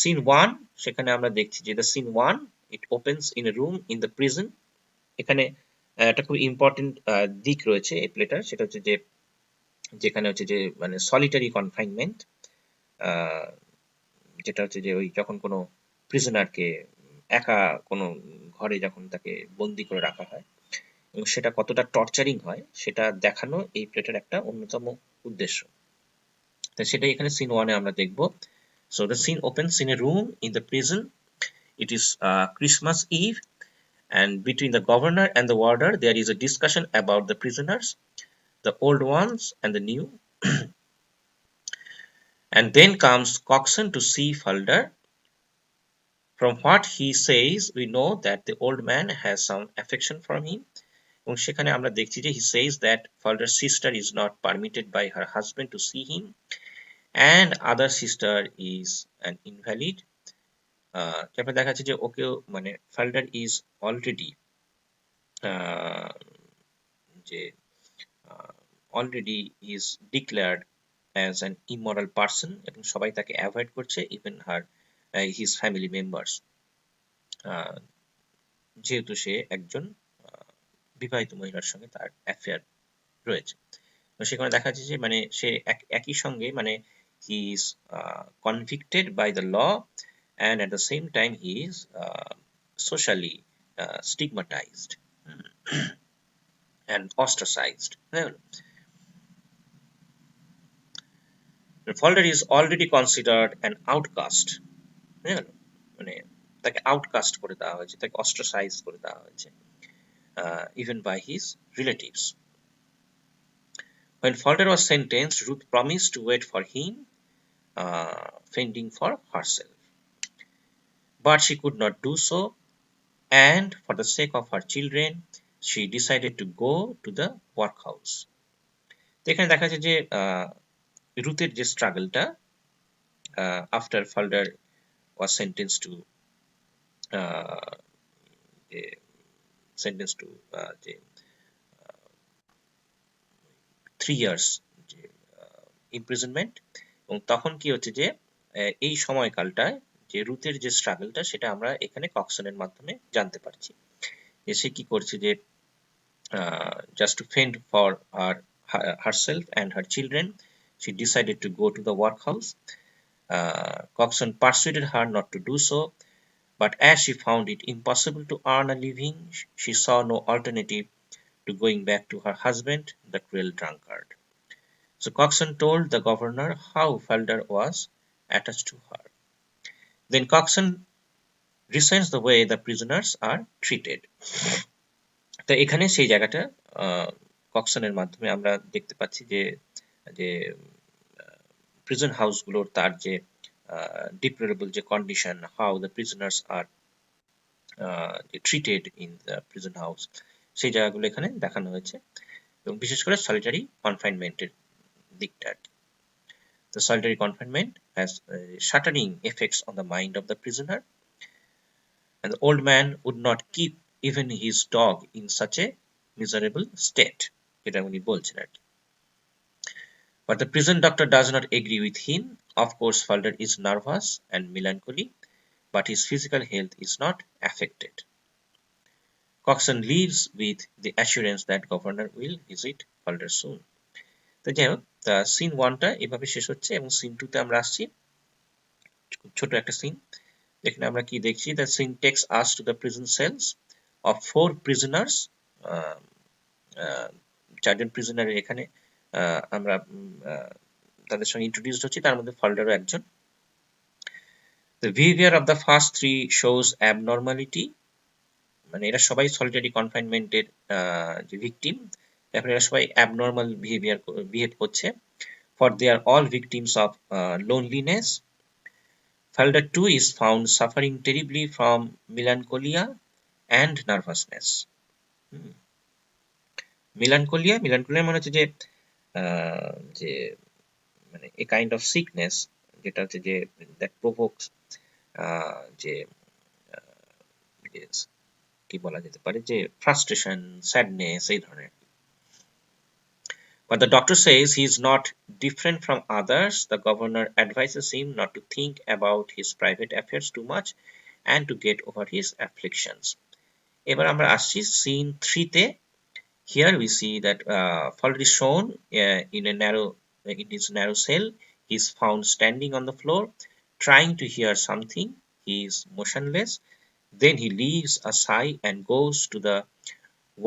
সিন 1 সেখানে আমরা দেখছি যে the scene 1 it opens in a room in the prison. এখানে একটা খুব ইম্পর্টেন্ট দিক রয়েছে এই প্লেটার, সেটা হচ্ছে যে যেখানে হচ্ছে যে মানে সলিটারি কনফাইনমেন্ট, যেটা হচ্ছে যে ওই যখন কোনো প্রিজনারকে একা কোনো ঘরে যখন তাকে বন্দি করে রাখা হয় এবং সেটা কতটা টর্চারিং হয় সেটা দেখানো এই প্লেটার একটা অন্যতম উদ্দেশ্য। তো সেটাই এখানে সিন 1 এ আমরা দেখব। So the scene opens in a room in the prison. It is Christmas Eve, and between the governor and the warder there is a discussion about the prisoners, the old ones and the new. And then comes Coxon to see Felder. From what he says we know that the old man has some affection for him. এবং সেখানে আমরা দেখছি যে he says that Felder's sister is not permitted by her husband to see him and other sister is an invalid. তারপরে দেখা যাচ্ছে যে ওকেও মানে Felder is already যে already is declared as an immoral person এবং সবাই তাকে অ্যাভয়েড করছে, even his family members, যেহেতু সে একজন বিবাহিত মহিলার সঙ্গে তার অ্যাফেয়ার রয়েছে। তো সেখানে দেখা যাচ্ছে যে মানে সে একই সঙ্গে মানে he is convicted by the law and at the same time he is socially stigmatized and ostracized. Felder is already considered an outcast. মানে তাকে আউটকাস্ট করে দেওয়া হয়েছে, তাকে অস্ট্রাসাইজ করে দেওয়া হয়েছে even by his relatives. When Felder was sentenced, Ruth promised to wait for him, fending for herself. But she could not do so, and for the sake of her children, she decided to go to the workhouse. এখানে দেখা যাচ্ছে যে রুথের যে স্ট্রাগলটা after Felder was sentenced to যে 3 years imprisonment, এবং তখন কি হচ্ছে যে এই সময়কালটায় যে রুথের যে স্ট্রাগলটা সেটা আমরা এখানে কক্সনের মাধ্যমে জানতে পারছি। যে সে কি করছে যে just to fend for herself and her children, she decided to go to the workhouse. Coxon persuaded her not to do so, but as she found it impossible to earn a living, she saw no alternative to going back to her husband, the cruel drunkard. So Coxon told the governor how Felder was attached to her. Then Coxon resents the way the prisoners are treated. তো এখানে সেই জায়গাটা কক্সনের মাধ্যমে আমরা দেখতে পাচ্ছি যে যে প্রিজন হাউসগুলোর তার যে ডিপ্লোরেবল যে condition, how the prisoners R treated in the prison house, সেই জায়গাগুলো এখানে দেখানো হয়েছে এবং বিশেষ করে সলিটারি কনফাইনমেন্টের দিকটা। The solitary confinement has shattering effects on the mind of the prisoner. and the old man would not keep even his dog in such a miserable state, যেটা উনি বলছেন আর কি। But the prison doctor does not agree with him. Of course, Falder is nervous and melancholy, but his physical health is not affected. Coxon leaves with the assurance that governor will visit Falder soon. তো যাই হোক, scene 1টা এভাবে শেষ হচ্ছে এবং scene 2তে আমরা আসছি। ছোট একটা সিন, যেখানে আমরা কি দেখছি, the scene takes us to the prison cells of 4 prisoners. চারজন প্রিজনারের এখানে আমরা তাদের সঙ্গে ইন্ট্রোডিউসড হচ্ছি, তার মধ্যে ফল্ডারও একজন। The behavior of the first 3 shows abnormality, মানে এরা সবাই সলিটারি কনফাইনমেন্টের যে ভিকটিম, তারপরে এরা সবাই অ্যাবনর্মাল বিহেভ করছে। For they are all victims of loneliness. Felder too is found suffering terribly from melancholia and nervousness. melancholia মানে হচ্ছে যে যে মানে a kind of sickness, যেটা হচ্ছে যে that provokes যে কি বলা যেতে পারে, যে frustration, sadness, এই ধরনের। But the doctor says he is not different from others. The governor advises him not to think about his private affairs too much and to get over his afflictions. এবার আমরা আসছি scene 3-তে। Here we see that Falder is shown in his narrow cell. He is found standing on the floor, trying to hear something. He is motionless. Then he leaves a sigh and goes to the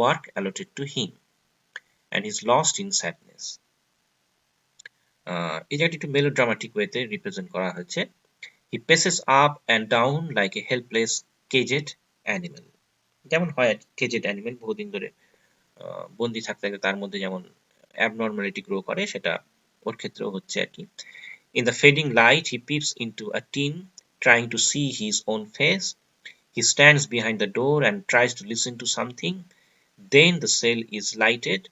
work allotted to him, and is lost in sadness. এই জায়গাটি একটু melodramatic ওয়েতে represent করা হয়েছে। He paces up and down like a helpless caged animal. যেমন হয় caged animal, বহুদিন ধরে বন্দি থাকতে থাকতে তার মধ্যে যেমন অ্যাবনর্মালিটি গ্রো করে, সেটা ওর ক্ষেত্রেও হচ্ছে আর কি। In the fading light, he peeps into a tin, trying to see his own face. He stands behind the door and tries to listen to something. Then the cell is lighted.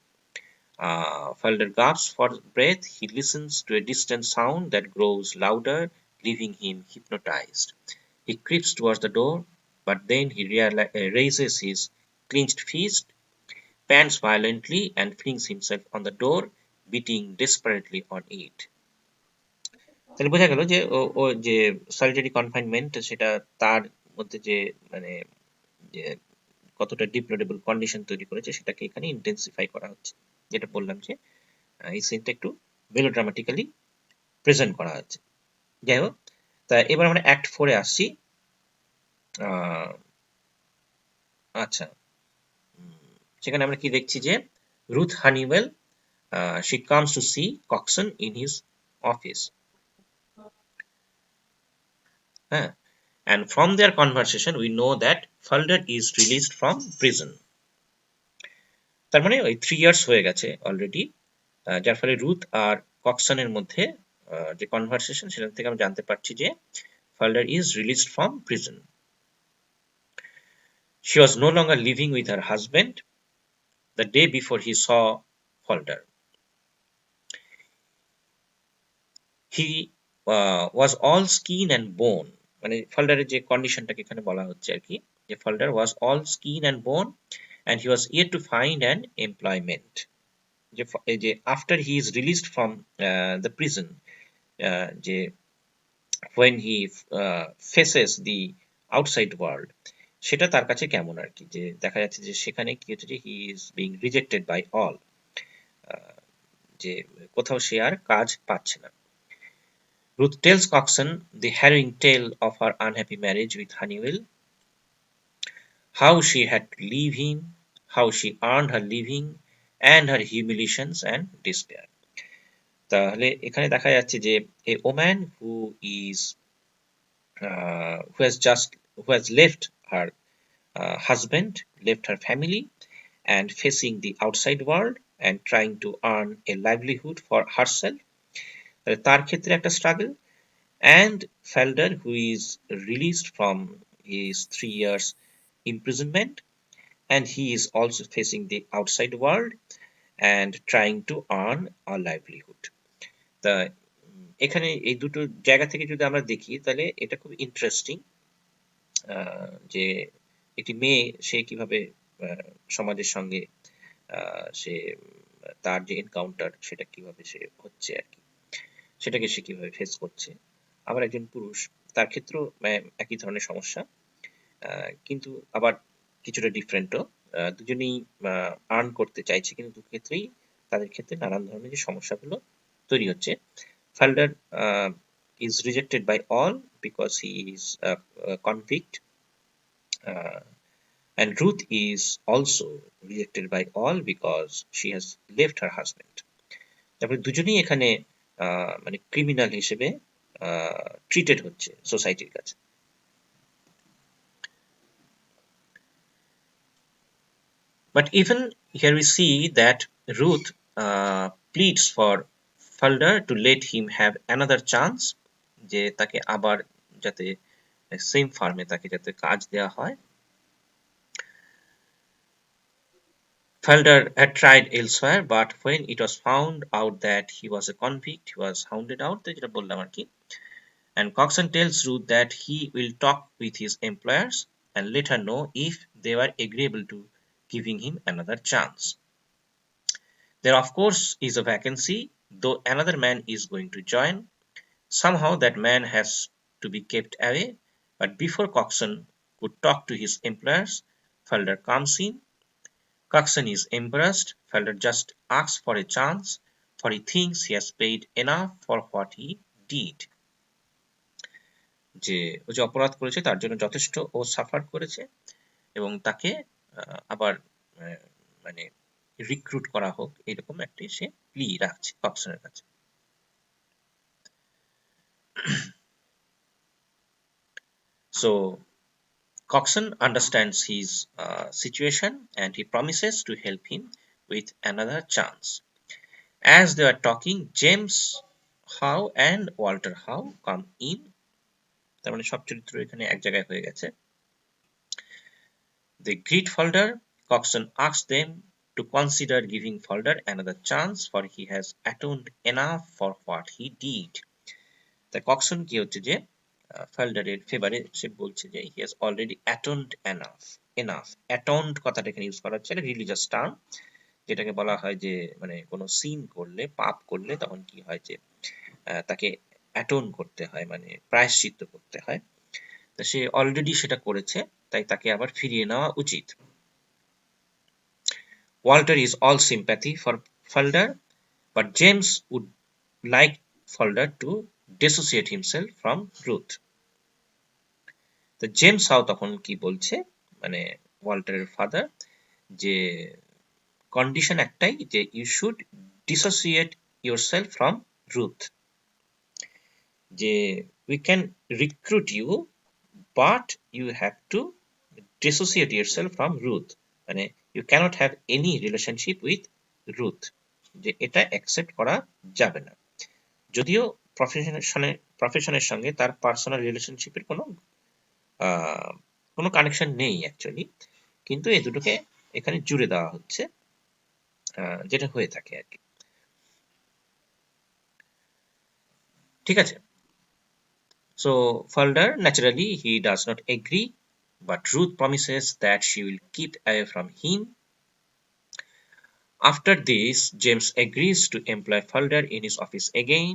Felder gasps for breath. He listens to a distant sound that grows louder, leaving him hypnotized. He creeps towards the door, but then he raises his clenched fist, pants violently, and flings himself on the door, beating desperately on it. তাহলে বোঝা গেল যে ও যে solitary confinement, সেটা তার মধ্যে যে মানে যে কতটা ডিপ্লোরেবল কন্ডিশন তৈরি করেছে, সেটাকে এখানে ইন্টেন্সিফাই করা হচ্ছে। যেটা বললাম যে এই সিনটা একটু মেলোড্রামাটিক্যালি প্রেজেন্ট করা হচ্ছে। যাই হোক, তা এবার আমরা অ্যাক্ট 4-এ আসছি। আচ্ছা, সেখানে আমরা কি দেখছি যে Ruth Honeywell, she comes to see Coxon in his office. And from their conversation we know that Falder is released from prison. তার মানে ওই 3 ইয়ার্স হয়ে গেছে অলরেডি, যার ফলে রুথ আর কক্সনের মধ্যে যে কনভারসেশন, সেখান থেকে আমরা জানতে পারছি যে Falder is released from prison. She was no longer living with her husband the day before he saw Falder. He was all skin and bone, মানে ফল্ডারের যে কন্ডিশনটাকে এখানে বলা হচ্ছে আর কি, যে ফল্ডার was all skin and bone and he was yet to find an employment. যে after he is released from the prison, যে when he faces the outside world, সেটা তার কাছে কেমন আর কি, যে দেখা যাচ্ছে যে সেখানে কি হচ্ছে যে he is being rejected by all, যে কোথাও সে আর কাজ পাচ্ছে না। Ruth tells Coxon the harrowing tale of her unhappy marriage with Honeywell, how she had to leave him, how she earned her living, and her humiliations and despair. তাহলে এখানে দেখা যাচ্ছে যে a woman who has left her husband, left her family, and facing the outside world and trying to earn a livelihood for herself, তার ক্ষেত্রে একটা struggle. And Felder, who is released from his 3 years imprisonment, and he is also facing the outside world and trying to earn a livelihood. তা এখানে এই দুটো জায়গা থেকে যদি আমরা দেখি, তাহলে এটা খুব ইন্টারেস্টিং যে একটি মেয়ে সে কিভাবে সমাজের সঙ্গে সে তার যে এনকাউন্টার সেটা কিভাবে সে হচ্ছে আর কি, সেটাকে সে কিভাবে ফেস করছে। আবার একজন পুরুষ, তার ক্ষেত্রেও একই ধরনের সমস্যা, কিন্তু আবার কিছুটা ডিফারেন্টও। দুজনেই আর্ন করতে চাইছে, কিন্তু দুক্ষেত্রেই তাদের ক্ষেত্রে নানান ধরনের যে সমস্যাগুলো তৈরি হচ্ছে। Felder is rejected by all because he is a convict, uh, and Ruth is also rejected by all because she has left her husband. তারপরে দুজনেই এখানে মানে ক্রিমিনাল হিসেবে ট্রিটেড হচ্ছে সোসাইটির কাছে। But even here we see that Ruth pleads for Felder to let him have another chance, যে তাকে আবার যাতে সেম ফার্মে তাকে যাতে কাজ দেওয়া হয়। Felder had tried elsewhere, but when it was found out that he was a convict, he was hounded out, যেটা বললাম আর কি। And Coxon tells Ruth that he will talk with his employers and let her know if they were agreeable to giving him another chance. There of course is a vacancy, though another man is going to join. Somehow that man has to be kept away, but before Coxon could talk to his employers, Felder comes in. Coxon is embarrassed. Felder just asks for a chance, for he thinks he has paid enough for what he did. যে ও যে অপরাধ করেছে তার জন্য যথেষ্ট ও suffer করেছে, এবং তাকে আবার মানে রিক্রুট করা হোক, এরকম একটি সে প্লি রাখছে কক্সনের কাছে। So Coxon understands his situation and he promises to help him with another chance. As they are talking, James Howe and Walter Howe come in. তার মানে সব চরিত্র এখানে এক জায়গায় হয়ে গেছে। They greet Felder. Coxon asks them to consider giving Felder another chance, for he has atoned enough for what he did. তাই কক্সন কি হচ্ছে যে ফেল্ডারের ফেভারে সে বলছে যে he has already atoned enough. Atoned কথাটা এখানে ইউজ করা হচ্ছে, এটা রিলিজিয়াস টার্ম, যেটাকে বলা হয় যে মানে কোনো সিন করলে, পাপ করলে তখন কি হয় যে তাকে অ্যাটোন করতে হয়, মানে প্রায়শ্চিত্ত করতে হয়। তো সে অলরেডি সেটা করেছে, তাই তাকে আবার ফিরিয়ে নেওয়া উচিত। Walter is all sympathy for Felder, but James would like Felder to dissociate himself from Ruth. তো জেমস হাউ তখন কি বলছে, মানে ওয়াল্টারের ফাদার, যে কন্ডিশন একটাই, যে you should dissociate yourself from Ruth, যে we can recruit you but you have to dissociate yourself from Ruth, মানে you can't have any relationship with Ruth, যে এটা অ্যাকসেপ্ট করা যাবে না। যদিও প্রফেশনের সঙ্গে তার পার্সোনাল রিলেশনশিপের কোনো কানেকশন নেই অ্যাকচুয়ালি, কিন্তু এই দুটোকে এখানে জুড়ে দেওয়া হচ্ছে, যেটা হয়ে থাকে আর কি। ঠিক আছে। So Felder, naturally he does not agree, but Ruth promises that she will keep away from him. After this, James agrees to employ Felder in his office again,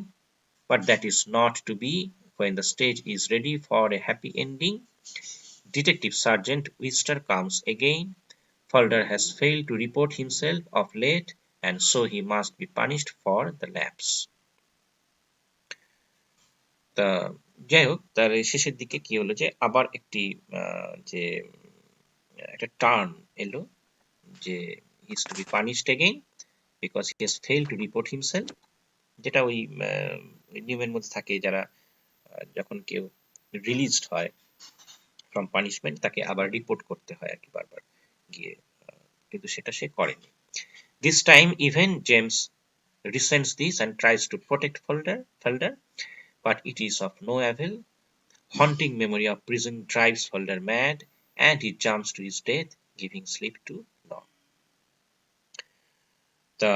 but that is not to be. When the stage is ready for a happy ending, Detective Sergeant Wister comes again. Felder has failed to report himself of late, and so he must be punished for the lapse. তা যাই হোক, তার এই শেষের দিকে কি হলো যে আবার একটি যে একটা টার্ন এলো, যে he is to be punished again because he has failed to report himself, যেটা ওই নিয়মের মধ্যে থাকে, যারা যখন কেউ রিলিজড হয় ফ্রম পানিশমেন্ট তাকে আবার রিপোর্ট করতে হয় আর কি বারবার গিয়ে, কিন্তু সেটা সে করেনি। This time even James resents this and tries to protect Felder, but it is of no avail. Haunting memory of prison drives Felder mad, and he jumps to his death, giving sleep to law. তা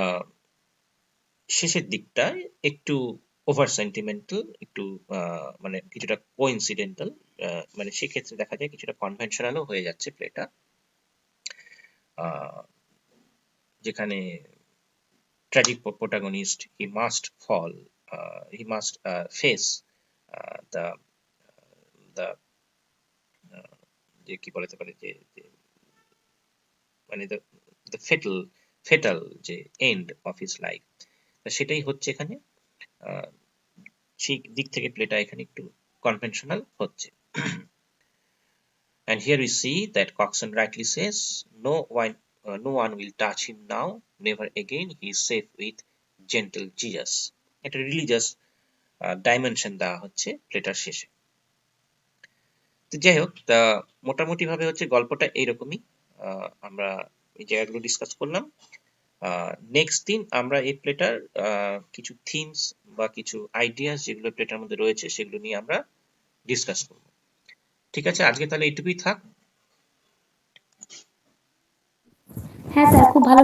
শেষের দিকটা একটু over sentimental, একটু মানে কিছুটা coincidental, মানে সেক্ষেত্রে দেখা যায় কিছুটা কনভেনশনালও হয়ে যাচ্ছে প্লেটা, যেখানে tragic protagonist he must fall, he must face the the যে কি বলতে পারে যে মানে the fatal যে end of his life, সেটাই হচ্ছে এখানে। সেই দিক থেকে প্লেটা এখানে একটু কনভেনশনাল হচ্ছে। And here we see that Coxon rightly says, no one will touch him now, never again, he is safe with gentle Jesus. একটা রিলিজিয়াস ডাইমেনশন দেওয়া হচ্ছে প্লেটার শেষে। তো যাই হোক, তা মোটামুটি ভাবে হচ্ছে গল্পটা এইরকমই, আমরা এই জায়গাগুলো ডিসকাস করলাম। নেক্সট দিন আমরা এই প্লেটার কিছু থিমস বা কিছু আইডিয়াস যেগুলো প্লেটার মধ্যে রয়েছে সেগুলো নিয়ে আমরা ডিসকাস করব। ঠিক আছে, আজকে তাহলে এইটুকুই থাক। হ্যাঁ স্যার, খুব ভালো